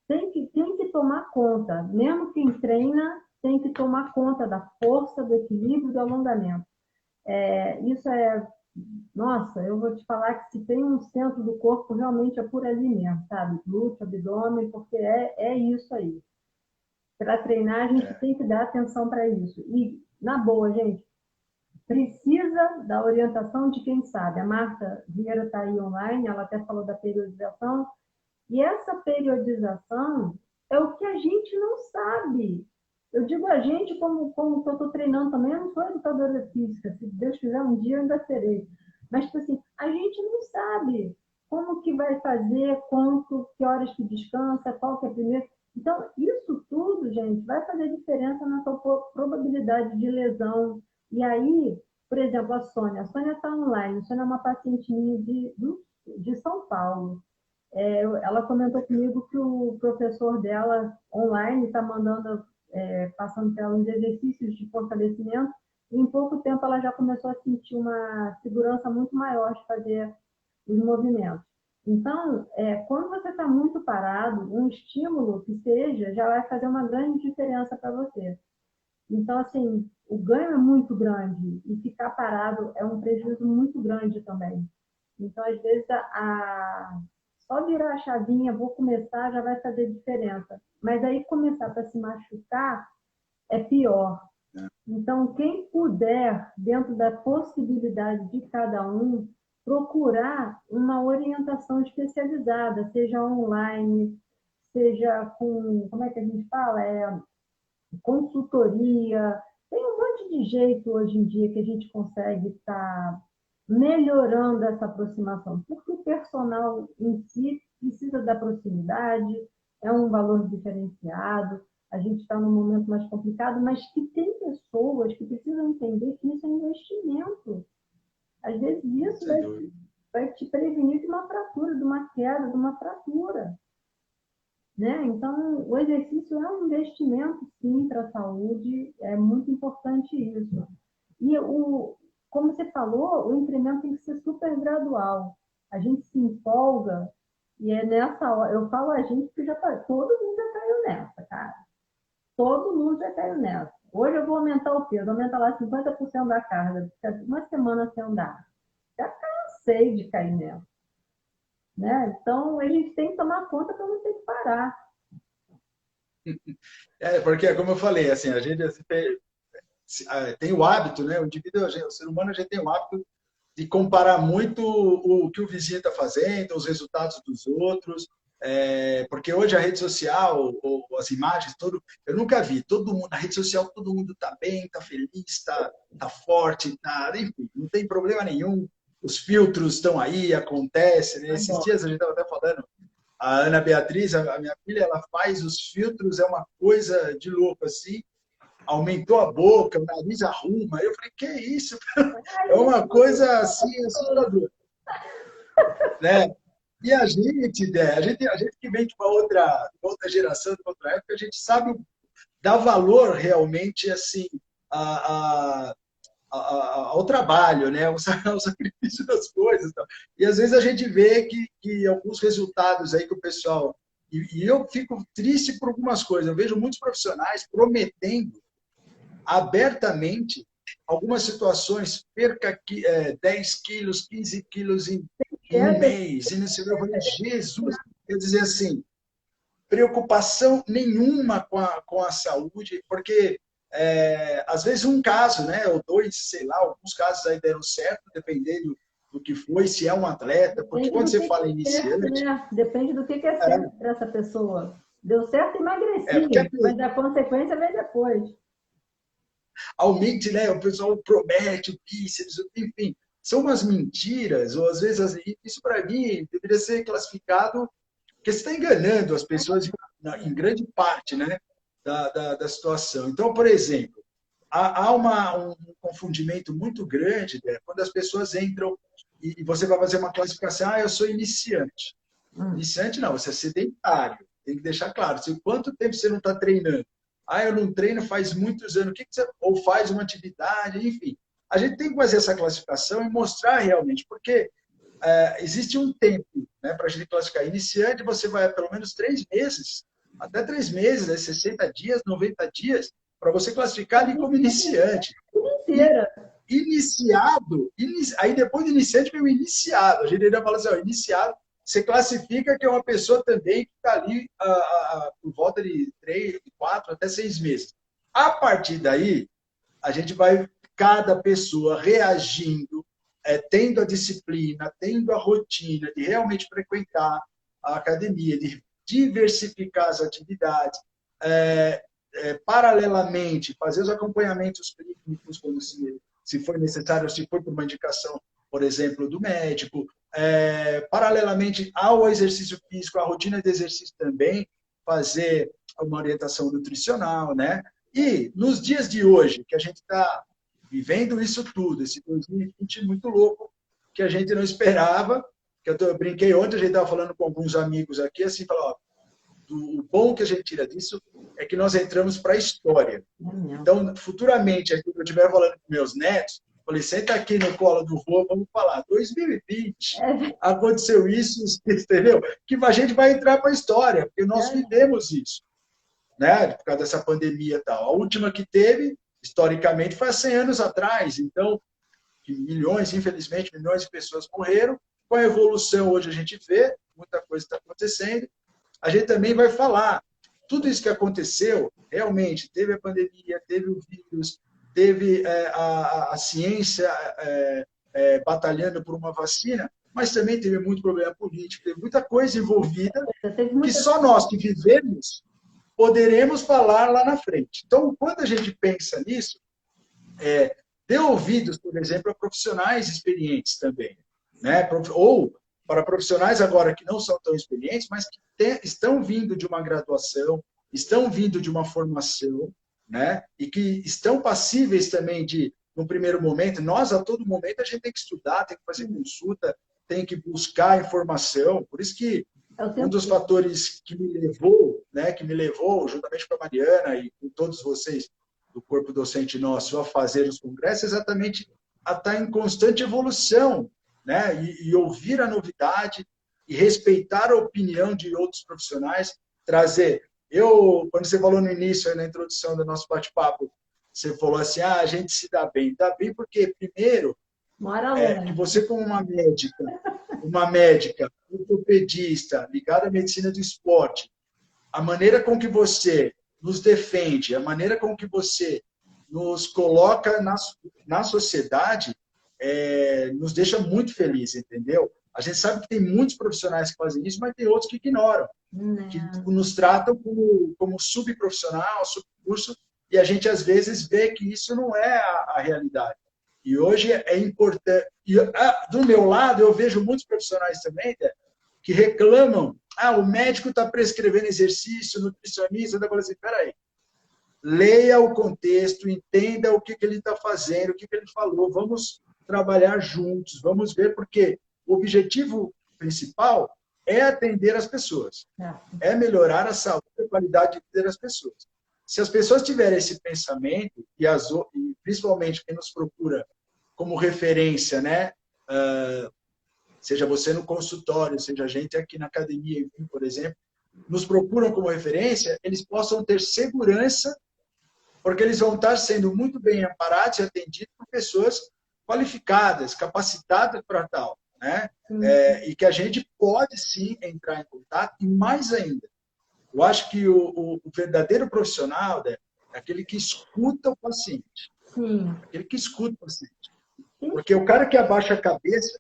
tem que tomar conta. Mesmo quem treina tem que tomar conta da força, do equilíbrio, do alongamento. Isso é... Nossa, eu vou te falar que se tem um centro do corpo, realmente é por ali mesmo, sabe? Glúteo, abdômen, porque é isso aí. Para treinar, a gente tem que dar atenção para isso. E, na boa, gente, precisa da orientação de quem sabe. A Marta Vieira está aí online, ela até falou da periodização. E essa periodização é o que a gente não sabe. Eu digo a gente como que eu estou treinando também, eu não sou educadora física, se Deus quiser um dia eu ainda serei. Mas, tipo assim, a gente não sabe como que vai fazer, quanto, que horas que descansa, qual que é primeiro. Então, isso tudo, gente, vai fazer diferença na sua probabilidade de lesão. E aí, por exemplo, a Sônia está online, a Sônia é uma paciente minha de São Paulo. Ela comentou comigo que o professor dela online está mandando, passando para ela uns exercícios de fortalecimento, e em pouco tempo ela já começou a sentir uma segurança muito maior de fazer os movimentos. Então, quando você está muito parado, um estímulo que seja já vai fazer uma grande diferença para você. Então, assim, o ganho é muito grande e ficar parado é um prejuízo muito grande também. Então, às vezes, só virar a chavinha, vou começar, já vai fazer diferença. Mas aí começar para se machucar, é pior. É. Então, quem puder, dentro da possibilidade de cada um, procurar uma orientação especializada, seja online, seja com, como é que a gente fala? Consultoria. Tem um monte de jeito hoje em dia que a gente consegue estar melhorando essa aproximação, porque o personal em si precisa da proximidade, é um valor diferenciado, a gente está num momento mais complicado, mas que tem pessoas que precisam entender que isso é investimento. Às vezes isso vai te prevenir de uma fratura, de uma queda, de uma fratura. Né? Então, o exercício é um investimento, sim, para a saúde, é muito importante isso. E, como você falou, o incremento tem que ser super gradual. A gente se empolga, e é nessa hora, eu falo a gente porque todo mundo já caiu nessa, cara. Todo mundo já caiu nessa. Hoje eu vou aumentar o peso, aumentar lá 50% da carga, uma semana sem andar. Já cansei de cair nessa. Né? Então, a gente tem que tomar conta para não ter que parar. Porque, como eu falei, assim, a gente tem o hábito, né? O indivíduo, o ser humano, a gente tem o hábito de comparar muito o que o vizinho está fazendo, os resultados dos outros, porque hoje a rede social, ou as imagens, eu nunca vi, todo mundo, na rede social todo mundo está bem, está feliz, está forte, enfim, não tem problema nenhum, os filtros estão aí, acontece, né? Esses dias a gente estava até falando, a Ana Beatriz, a minha filha, ela faz os filtros, é uma coisa de louco, assim, aumentou a boca, o nariz arruma. Eu falei, que isso? É uma coisa assim, assustadora. Né? E a gente, né? a gente que vem de uma outra geração, de outra época, a gente sabe dar valor realmente assim ao trabalho, né? ao sacrifício das coisas. E às vezes a gente vê que alguns resultados aí que o pessoal... E eu fico triste por algumas coisas. Eu vejo muitos profissionais prometendo abertamente algumas situações, perca 10 quilos, 15 quilos em um mês. E nesse eu falei, Jesus, quer dizer assim, preocupação nenhuma com a saúde, porque às vezes um caso, né, ou dois, sei lá, alguns casos aí deram certo, dependendo do que foi, se é um atleta, porque quando você fala iniciante... Certo, né? Depende do que é certo para essa pessoa. Deu certo, emagreci, mas a consequência vem depois. Aumente, né? O pessoal promete o bíceps, enfim, são umas mentiras, ou às vezes, isso para mim deveria ser classificado, porque você está enganando as pessoas em grande parte, né, da situação. Então, por exemplo, há um confundimento muito grande, né, quando as pessoas entram e você vai fazer uma classificação, eu sou iniciante. Iniciante não, você é sedentário, tem que deixar claro. Quanto tempo você não está treinando? Eu não treino faz muitos anos. Ou faz uma atividade, enfim. A gente tem que fazer essa classificação e mostrar realmente, porque existe um tempo, né, para a gente classificar. Iniciante, você vai pelo menos 3 meses, até 3 meses, né, 60 dias, 90 dias, para você classificar ali como iniciante. Iniciado, aí depois do iniciante vem o iniciado. A gente ainda fala assim, iniciado, você classifica que é uma pessoa também que está ali por volta de 3, 4 até 6 meses. A partir daí, a gente vai, cada pessoa reagindo, tendo a disciplina, tendo a rotina de realmente frequentar a academia, de diversificar as atividades, paralelamente, fazer os acompanhamentos clínicos, quando se for necessário, se for por uma indicação, por exemplo, do médico, paralelamente ao exercício físico, a rotina de exercício também, fazer uma orientação nutricional, né? E nos dias de hoje, que a gente está vivendo isso tudo, esse 2020 muito louco, que a gente não esperava, que eu brinquei ontem, a gente estava falando com alguns amigos aqui, assim, falou, o bom que a gente tira disso é que nós entramos para a história. Então, futuramente, quando eu estiver falando com meus netos, falei, senta aqui no colo do vô, vamos falar, 2020, aconteceu isso, entendeu? Que a gente vai entrar para a história, porque nós vivemos isso, né? Por causa dessa pandemia e tal. A última que teve, historicamente, foi há 100 anos atrás, então, que milhões, infelizmente, milhões de pessoas morreram. Com a evolução, hoje a gente vê, muita coisa está acontecendo. A gente também vai falar tudo isso que aconteceu, realmente, teve a pandemia, teve o vírus, teve a ciência batalhando por uma vacina, mas também teve muito problema político, teve muita coisa envolvida que só nós que vivemos poderemos falar lá na frente. Então, quando a gente pensa nisso, dê ouvidos, por exemplo, a profissionais experientes também, né? Ou para profissionais agora que não são tão experientes, mas que estão vindo de uma graduação, estão vindo de uma formação, né? E que estão passíveis também de, no primeiro momento, nós a todo momento a gente tem que estudar, tem que fazer consulta, tem que buscar informação. Por isso que um dos fatores que me levou, né, juntamente com a Mariana e com todos vocês do corpo docente nosso, a fazer os congressos, é exatamente a estar em constante evolução, né, e ouvir a novidade e respeitar a opinião de outros profissionais, trazer. Quando você falou no início, aí na introdução do nosso bate-papo, você falou assim, a gente se dá bem porque, primeiro, que você como uma médica, ortopedista, ligada à medicina do esporte, a maneira com que você nos defende, a maneira com que você nos coloca na sociedade, nos deixa muito felizes, entendeu? A gente sabe que tem muitos profissionais que fazem isso, mas tem outros que ignoram, que nos tratam como subprofissional, subcurso, e a gente às vezes vê que isso não é a realidade. E hoje é importante. Do meu lado, eu vejo muitos profissionais também, né, que reclamam. O médico está prescrevendo exercício, nutricionista, está falando assim, peraí, leia o contexto, entenda o que ele está fazendo, o que ele falou, vamos trabalhar juntos, vamos ver, porque o objetivo principal é atender as pessoas, é melhorar a saúde e a qualidade de vida das pessoas. Se as pessoas tiverem esse pensamento, e principalmente quem nos procura como referência, né? Seja você no consultório, seja a gente aqui na academia, enfim, por exemplo, nos procuram como referência, eles possam ter segurança, porque eles vão estar sendo muito bem amparados e atendidos por pessoas qualificadas, capacitadas para tal, né? E que a gente pode, sim, entrar em contato, e mais ainda, eu acho que o verdadeiro profissional, né, é aquele que escuta o paciente. Sim. Aquele que escuta o paciente. Porque o cara que abaixa a cabeça,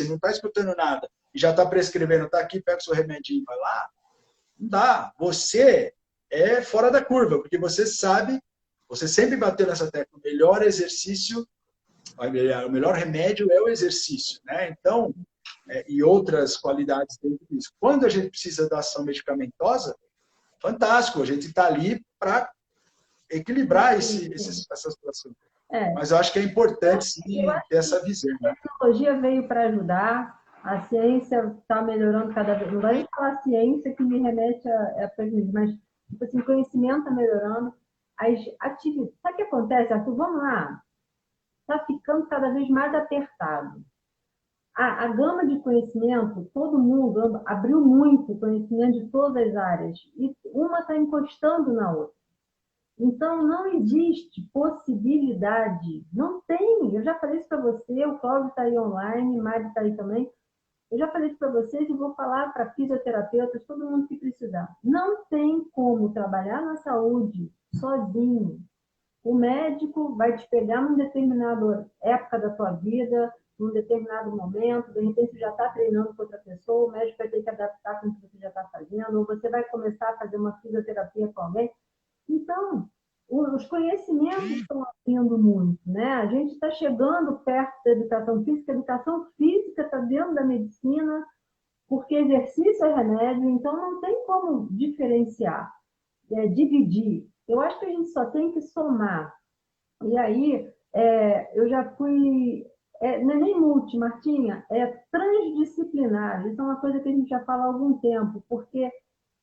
e não está escutando nada, e já está prescrevendo, está aqui, pega o seu remedinho e vai lá, não dá. Você é fora da curva, porque você sabe, você sempre bateu nessa tecla, o melhor exercício, o melhor remédio é o exercício, né? Então, e outras qualidades dentro disso. Quando a gente precisa da ação medicamentosa, fantástico, a gente está ali para equilibrar essa situação. Mas eu acho que é importante, sim, ter essa visão. A tecnologia veio para ajudar, a ciência está melhorando cada vez. Não vai nem falar ciência que me remete a prejuízo, mas tipo assim, o conhecimento está melhorando. As atividades. Sabe o que acontece, Arthur? Vamos lá. Está ficando cada vez mais apertado. A gama de conhecimento, todo mundo abriu muito conhecimento de todas as áreas, e uma está encostando na outra. Então, não existe possibilidade, não tem. Eu já falei isso para você, o Cláudio está aí online, o Mário está aí também. Eu já falei isso para vocês e vou falar para fisioterapeutas, todo mundo que precisar. Não tem como trabalhar na saúde sozinho. O médico vai te pegar numa determinada época da tua vida, num determinado momento, de repente você já está treinando com outra pessoa, o médico vai ter que adaptar com o que você já está fazendo, ou você vai começar a fazer uma fisioterapia com alguém. Então, os conhecimentos estão abrindo muito, né? A gente está chegando perto da educação física, a educação física está dentro da medicina, porque exercício é remédio, então não tem como diferenciar, dividir. Eu acho que a gente só tem que somar. E aí, eu já fui... não é nem multi, Martinha, é transdisciplinar. Isso é uma coisa que a gente já fala há algum tempo, porque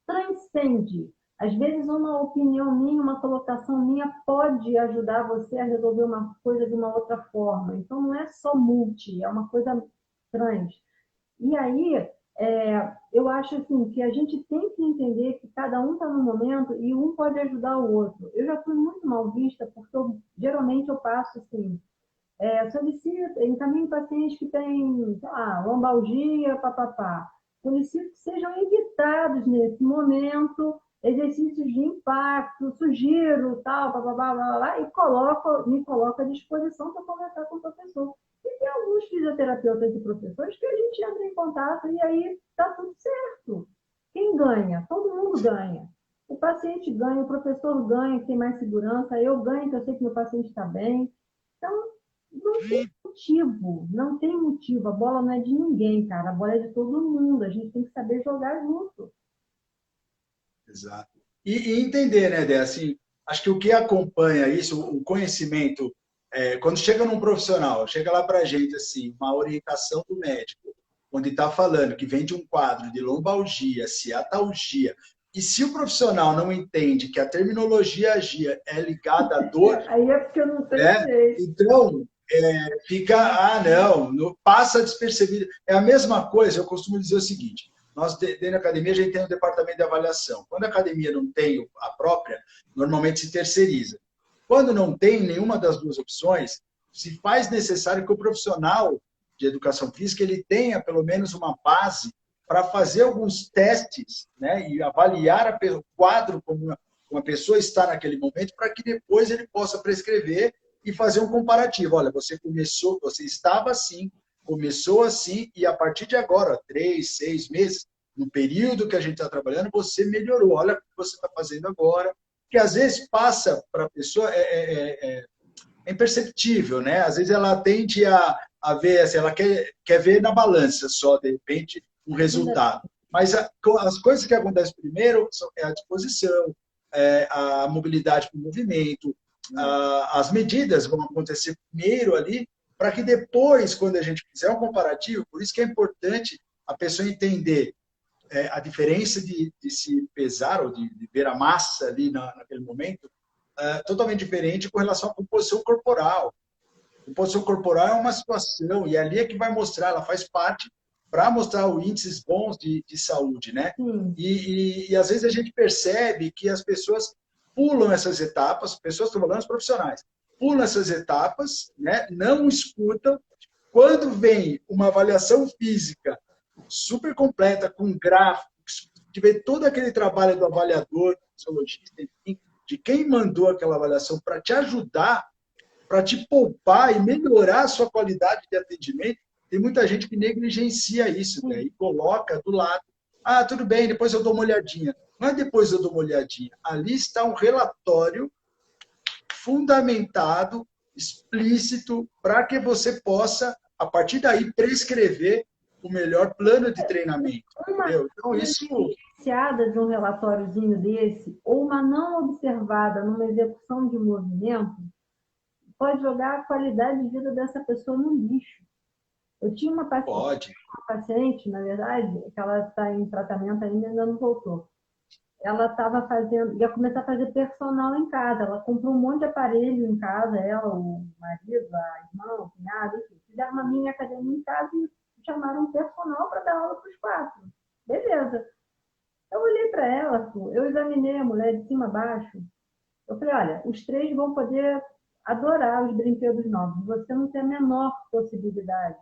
transcende. Às vezes, uma opinião minha, uma colocação minha pode ajudar você a resolver uma coisa de uma outra forma. Então, não é só multi, é uma coisa trans. E aí, eu acho assim, que a gente tem que entender que cada um está no momento e um pode ajudar o outro. Eu já fui muito mal vista, porque geralmente eu passo assim, solicito, encaminho pacientes que têm, sei lá, lombalgia, papapá. solicito que sejam evitados nesse momento exercícios de impacto, sugiro, tal, blá, blá, blá, blá, blá, e me coloco à disposição para conversar com o professor. E tem alguns fisioterapeutas e professores que a gente entra em contato e aí está tudo certo. Quem ganha? Todo mundo ganha. O paciente ganha, o professor ganha, que tem mais segurança, eu ganho, que eu sei que meu paciente está bem. Então, não tem motivo, não tem motivo. A bola não é de ninguém, cara. A bola é de todo mundo. A gente tem que saber jogar junto. Exato. E entender, né, Dé, assim, acho que o que acompanha isso, o conhecimento, quando chega num profissional, chega lá para a gente, assim, uma orientação do médico, onde está falando que vem de um quadro de lombalgia, ciatalgia, e se o profissional não entende que a terminologia agia é ligada à dor, Aí é porque eu não tenho né, jeito. então fica, não, passa despercebido. É a mesma coisa, eu costumo dizer o seguinte, nós, dentro da academia, a gente tem um departamento de avaliação. Quando a academia não tem a própria, normalmente se terceiriza. Quando não tem nenhuma das duas opções, se faz necessário que o profissional de educação física ele tenha pelo menos uma base para fazer alguns testes, né, e avaliar o quadro como uma pessoa está naquele momento, para que depois ele possa prescrever e fazer um comparativo. Olha, você começou, você estava assim, começou assim, e a partir de agora, 3, 6 meses, no período que a gente está trabalhando, você melhorou. Olha o que você está fazendo agora. Que às vezes passa para a pessoa, é imperceptível, né? Às vezes ela tende a ver, assim, ela quer ver na balança só, de repente, um resultado. Mas as coisas que acontecem primeiro é a disposição, a mobilidade com o movimento, as medidas vão acontecer primeiro ali, para que depois, quando a gente fizer um comparativo, por isso que é importante a pessoa entender a diferença de se pesar ou de ver a massa ali naquele momento, totalmente diferente com relação à composição corporal. A composição corporal é uma situação, e ali é que vai mostrar, ela faz parte para mostrar os índices bons de saúde, né? E às vezes a gente percebe que as pessoas pulam essas etapas, pessoas estão falando, os profissionais, pulam essas etapas, né? Não escutam. Quando vem uma avaliação física super completa, com gráficos, de ver todo aquele trabalho do avaliador, do fisiologista, enfim, de quem mandou aquela avaliação para te ajudar, para te poupar e melhorar a sua qualidade de atendimento, tem muita gente que negligencia isso, né? E coloca do lado. Ah, tudo bem, depois eu dou uma olhadinha. Não é depois eu dou uma olhadinha. Ali está um relatório fundamentado, explícito, para que você possa, a partir daí, prescrever o melhor plano de treinamento. Entendeu? Então, isso... Iniciada de um relatóriozinho desse, ou uma não observada numa execução de movimento, pode jogar a qualidade de vida dessa pessoa no lixo. Eu tinha uma paciente, na verdade, que ela está em tratamento ainda não voltou. Ela estava fazendo, ia começar a fazer personal em casa. Ela comprou um monte de aparelho em casa, ela, o marido, a irmã, o cunhado, enfim, fizeram uma mini academia em casa e chamaram um personal para dar aula para os 4. Beleza. Eu olhei para ela, eu examinei a mulher de cima a baixo. Eu falei, olha, os 3 vão poder adorar os brinquedos novos. Você não tem a menor possibilidade.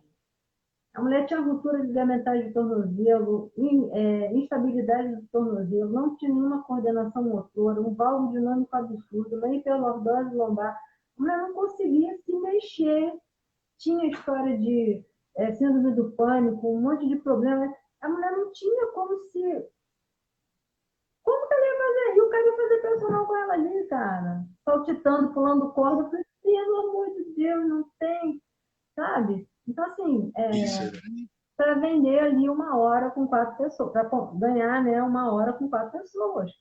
A mulher tinha ruptura ligamentar de tornozelo, instabilidade do tornozelo, não tinha nenhuma coordenação motora, um valgo dinâmico absurdo, uma hiperlordose lombar. A mulher não conseguia se mexer. Tinha história de síndrome do pânico, um monte de problemas. A mulher não tinha como se... Como que ela ia fazer? E o cara ia fazer personal com ela ali, cara. Saltitando, pulando corda. Eu falei, pelo amor de Deus, não tem, sabe? Então, assim, para vender ali 1 hora com 4 pessoas, para ganhar, né, 1 hora com 4 pessoas,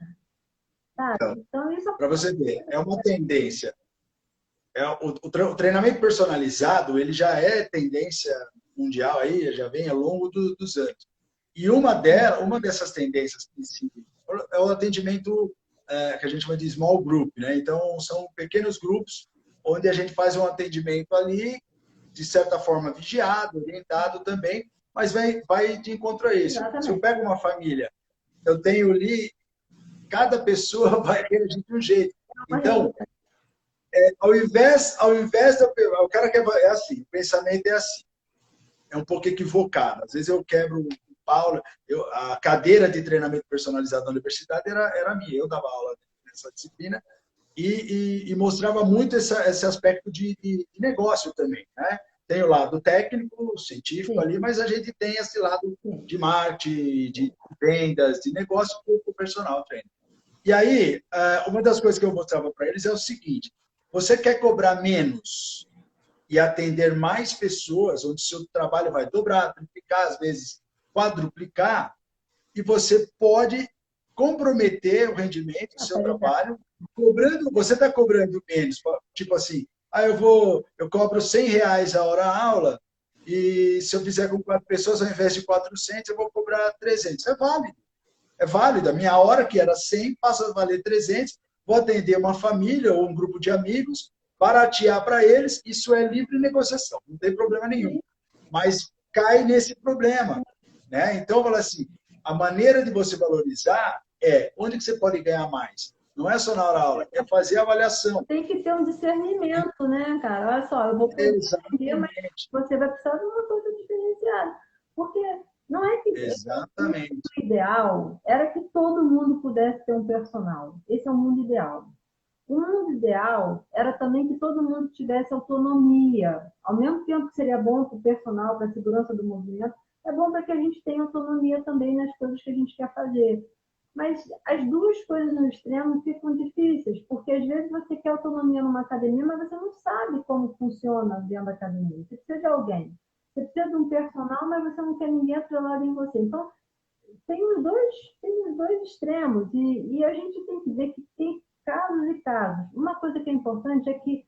cara. Sabe? Então, isso... Para você ver, é uma tendência. O treinamento personalizado, ele já é tendência mundial aí, já vem ao longo dos anos. E uma dessas tendências é o atendimento que a gente chama de small group, né? Então, são pequenos grupos onde a gente faz um atendimento ali, de certa forma vigiado, orientado também, mas vai de encontro a isso. Exatamente. Se eu pego uma família, eu tenho ali, cada pessoa vai reagir de um jeito. Então, ao invés o cara quer, é assim, o pensamento é assim, é um pouco equivocado. Às vezes eu quebro Paula, a cadeira de treinamento personalizado na universidade era minha, eu dava aula nessa disciplina, e mostrava muito esse aspecto de negócio também, né? Tem o lado técnico, científico ali, mas a gente tem esse lado de marketing, de vendas, de negócio com o personal trainer. E aí, uma das coisas que eu mostrava para eles é o seguinte: você quer cobrar menos e atender mais pessoas, onde seu trabalho vai dobrar, triplicar, às vezes quadruplicar, e você pode comprometer o rendimento do seu trabalho, você está cobrando menos, tipo assim, eu cobro R$ 100 a hora aula, e se eu fizer com 4 pessoas, ao invés de 400, eu vou cobrar 300. É válido. É válido. A minha hora, que era 100, passa a valer 300. Vou atender uma família ou um grupo de amigos, baratear para eles. Isso é livre negociação, não tem problema nenhum. Mas cai nesse problema, né? Então, fala assim, a maneira de você valorizar é onde que você pode ganhar mais. Não é só na hora da aula, é fazer a avaliação. Tem que ter um discernimento, né, cara? Olha só, eu vou poder entender, mas você vai precisar de uma coisa diferenciada. Porque não é que Exatamente. o ideal era que todo mundo pudesse ter um personal. Esse é o mundo ideal. O mundo ideal era também que todo mundo tivesse autonomia. Ao mesmo tempo que seria bom para o personal, para a segurança do movimento, é bom para que a gente tenha autonomia também nas coisas que a gente quer fazer. Mas as duas coisas no extremo ficam difíceis, porque às vezes você quer autonomia numa academia, mas você não sabe como funciona dentro da academia. Você precisa de alguém. Você precisa de um personal, mas você não quer ninguém atrelado em você. Então, tem os dois extremos. E a gente tem que ver que tem casos e casos. Uma coisa que é importante é que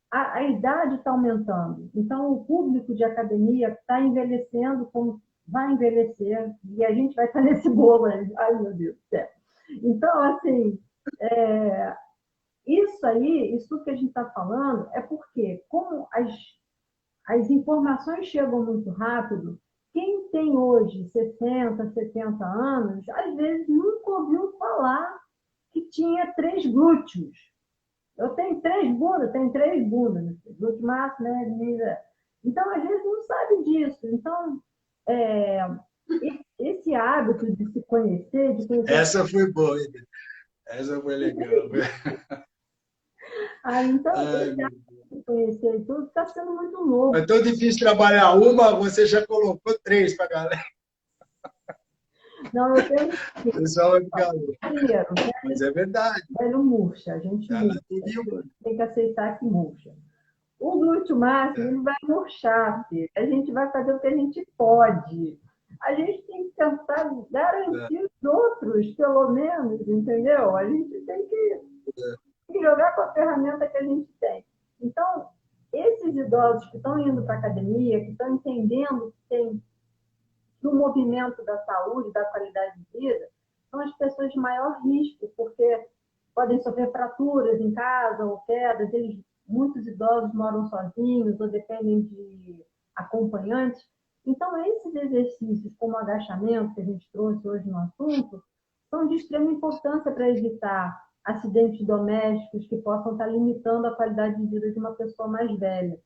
a idade está aumentando. Então, o público de academia está envelhecendo como vai envelhecer e a gente vai estar nesse bolo. Ai, meu Deus do céu. Então, assim, isso que a gente está falando é porque, como as informações chegam muito rápido, quem tem hoje 60, 70 anos, às vezes nunca ouviu falar que tinha 3 glúteos. Eu tenho 3 bundas, glúteo máximo, né? Então, às vezes, não sabe disso. Então, esse hábito de se conhecer, Essa foi boa, essa foi legal. Então, esse hábito de se conhecer e tudo está sendo muito novo. É tão difícil trabalhar uma, você já colocou 3 para a galera. Não, eu tenho O pessoal vai ficar louco. primeiro, Mas é verdade. velho murcha, a gente murcha. Tem que aceitar que murcha. O glúteo máximo, ele vai murchar, filho. A gente vai fazer o que a gente pode. A gente tem que tentar garantir os outros, pelo menos, entendeu? A gente tem que jogar com a ferramenta que a gente tem. Então, esses idosos que estão indo para a academia, que estão entendendo que tem no movimento da saúde, da qualidade de vida, são as pessoas de maior risco, porque podem sofrer fraturas em casa ou quedas. Muitos idosos moram sozinhos ou dependem de acompanhantes. Então, esses exercícios, como o agachamento, que a gente trouxe hoje no assunto, são de extrema importância para evitar acidentes domésticos que possam estar limitando a qualidade de vida de uma pessoa mais velha.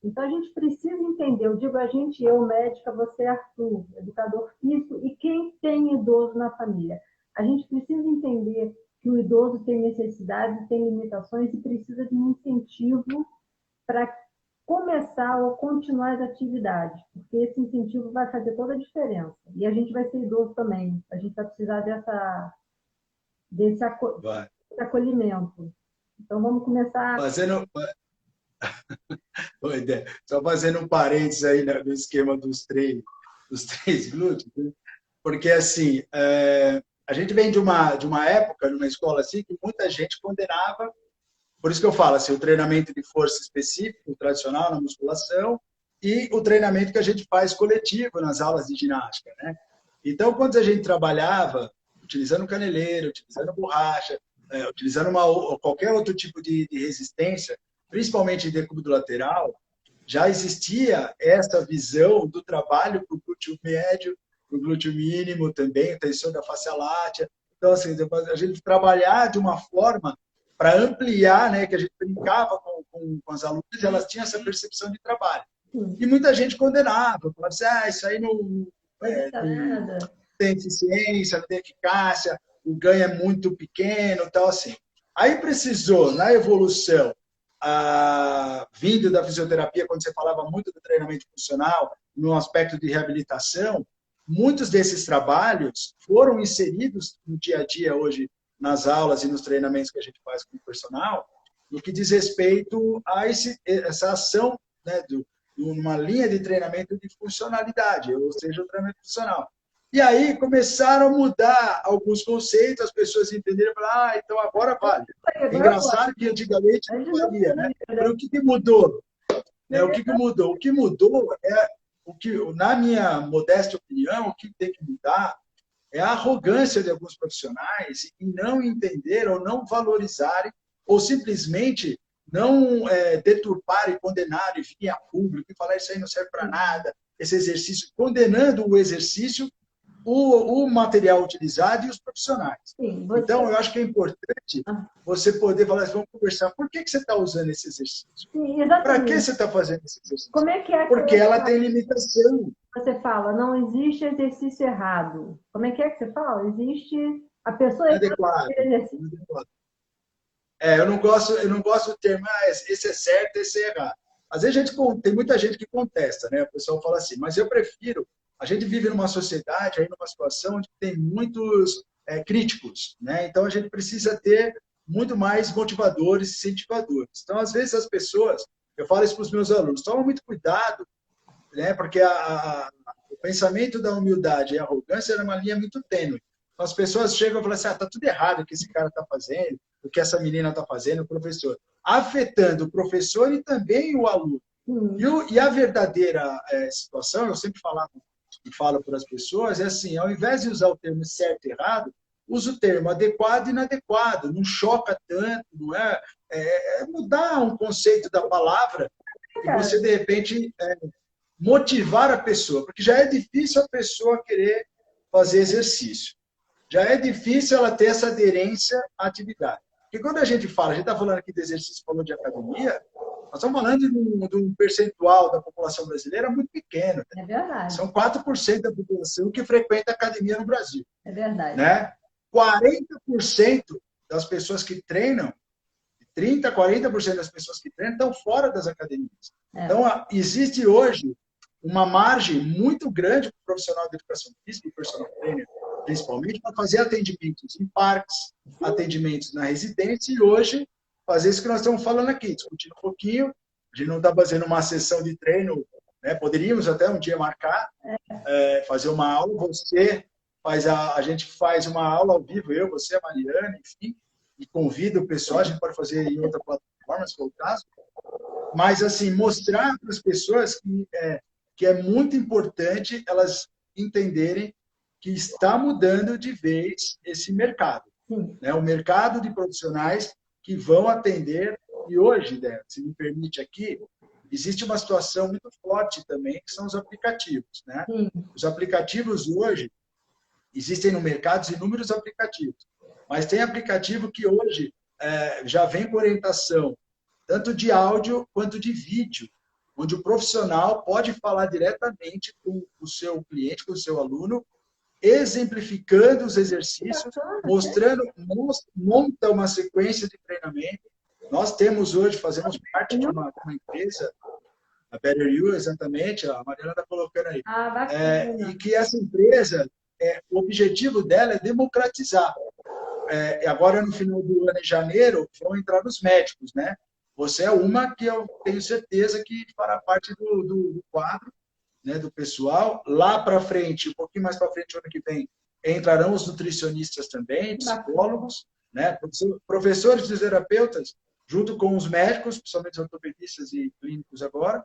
Então, a gente precisa entender, eu digo a gente, eu, médica, você, Arthur, educador físico, e quem tem idoso na família. A gente precisa entender que o idoso tem necessidades, tem limitações e precisa de um incentivo para começar ou continuar as atividades, porque esse incentivo vai fazer toda a diferença. E a gente vai ser idoso também, a gente vai precisar desse acolhimento. Então, vamos começar... Só fazendo um parênteses aí no esquema dos três glúteos, né? Porque assim, a gente vem de uma época, numa escola assim, que muita gente condenava, por isso que eu falo assim, o treinamento de força específico, tradicional na musculação, e o treinamento que a gente faz coletivo nas aulas de ginástica, né? Então, quando a gente trabalhava utilizando caneleira, utilizando borracha, utilizando qualquer outro tipo de resistência, principalmente em decúbito lateral, já existia essa visão do trabalho para o glúteo médio, para o glúteo mínimo também, tensão da face látea. Então, assim, a gente trabalhar de uma forma para ampliar, né, que a gente brincava com as alunas, elas tinham essa percepção de trabalho. E muita gente condenava, falava assim, isso aí não adianta nada. tem eficiência, não tem eficácia, o ganho é muito pequeno, tal assim. Aí precisou, na evolução, vindo da fisioterapia, quando você falava muito do treinamento funcional, no aspecto de reabilitação, muitos desses trabalhos foram inseridos no dia a dia hoje, nas aulas e nos treinamentos que a gente faz com o personal, no que diz respeito a essa ação, né, de uma linha de treinamento de funcionalidade, ou seja, o treinamento funcional. E aí começaram a mudar alguns conceitos, as pessoas entenderam, falaram, então agora vale. É engraçado que antigamente não valia, né? Mas o que mudou? O que mudou? O que mudou é, na minha modesta opinião, o que tem que mudar é a arrogância de alguns profissionais em não entender ou não valorizarem ou simplesmente não deturparem, condenarem, virem a público e falar isso aí não serve para nada, esse exercício, condenando o exercício, o material utilizado e os profissionais. Sim, então, eu acho que é importante você poder falar assim, vamos conversar, por que você está usando esse exercício? Para que você está fazendo esse exercício? Como é que é porque ela tem limitação. Você fala, não existe exercício errado. Como é que você fala? Existe a pessoa adequado. Eu não gosto do termo, esse é certo, esse é errado. Às vezes tem muita gente que contesta, né? O pessoal fala assim, mas eu prefiro. A gente vive numa sociedade, aí numa situação onde tem muitos críticos, né? Então a gente precisa ter muito mais motivadores, incentivadores. Então, às vezes, as pessoas, eu falo isso para os meus alunos, tomam muito cuidado, né? Porque o pensamento da humildade e a arrogância é uma linha muito tênue. Então, as pessoas chegam e falam assim, tá tudo errado o que esse cara está fazendo, o que essa menina está fazendo, o professor. Afetando o professor e também o aluno. E a verdadeira situação, eu sempre falo para as pessoas, é assim, ao invés de usar o termo certo e errado, usa o termo adequado e inadequado, não choca tanto, não é mudar um conceito da palavra e você, de repente, motivar a pessoa, porque já é difícil a pessoa querer fazer exercício. Já é difícil ela ter essa aderência à atividade. Porque quando a gente está falando aqui de exercício, falou de academia, nós estamos falando de um percentual da população brasileira muito pequeno. É verdade. São 4% da população que frequenta a academia no Brasil. É verdade. Né? 40% das pessoas que treinam, 30%, 40% das pessoas que treinam estão fora das academias. Então, existe hoje uma margem muito grande para o profissional de educação física e personal trainer, principalmente, para fazer atendimentos em parques, atendimentos na residência e hoje fazer isso que nós estamos falando aqui, discutindo um pouquinho. A gente não está fazendo uma sessão de treino, né? Poderíamos até um dia marcar, fazer uma aula, a gente faz uma aula ao vivo, eu, você, a Mariana, enfim, e convida o pessoal, a gente pode fazer em outra plataforma, se for o caso, mas assim, mostrar para as pessoas que é muito importante elas entenderem que está mudando de vez esse mercado. Né? O mercado de profissionais que vão atender, e hoje, né, se me permite aqui, existe uma situação muito forte também, que são os aplicativos. Né? Os aplicativos hoje, existem no mercado inúmeros aplicativos, mas tem aplicativo que hoje já vem com orientação, tanto de áudio quanto de vídeo, onde o profissional pode falar diretamente com o seu cliente, com o seu aluno, exemplificando os exercícios, monta uma sequência de treinamento. Nós temos hoje, fazemos parte de uma empresa, a Better You, exatamente, a Mariana está colocando aí, e que essa empresa, o objetivo dela é democratizar. Agora, no final do ano, em janeiro, vão entrar os médicos, né? Você é uma que eu tenho certeza que fará parte do quadro, né, do pessoal. Lá para frente, um pouquinho mais para frente, ano que vem, entrarão os nutricionistas também, psicólogos, né, professores fisioterapeutas, junto com os médicos, principalmente os ortopedistas e clínicos agora,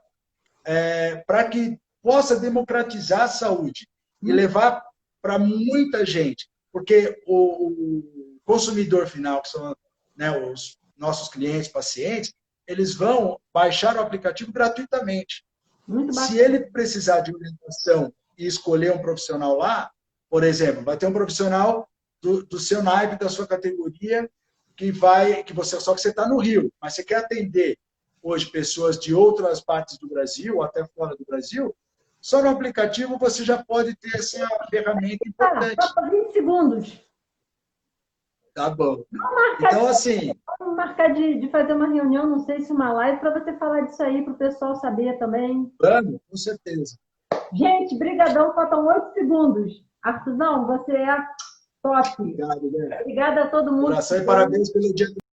para que possa democratizar a saúde e levar para muita gente. Porque o consumidor final, que são, né, os nossos clientes, pacientes, eles vão baixar o aplicativo gratuitamente. Se ele precisar de orientação e escolher um profissional lá, por exemplo, vai ter um profissional do seu naipe, da sua categoria, só que você está no Rio, mas você quer atender hoje pessoas de outras partes do Brasil, ou até fora do Brasil, Só no aplicativo você já pode ter essa ferramenta importante. Só por 20 segundos. Tá bom. Então, assim... Vamos marcar de fazer uma reunião, não sei se uma live, para você falar disso aí, para o pessoal saber também. Vamos, com certeza. Gente, brigadão, faltam 8 segundos. Artuzão, você é top. Obrigado, Guilherme. Obrigada a todo mundo. Abração e parabéns pelo dia.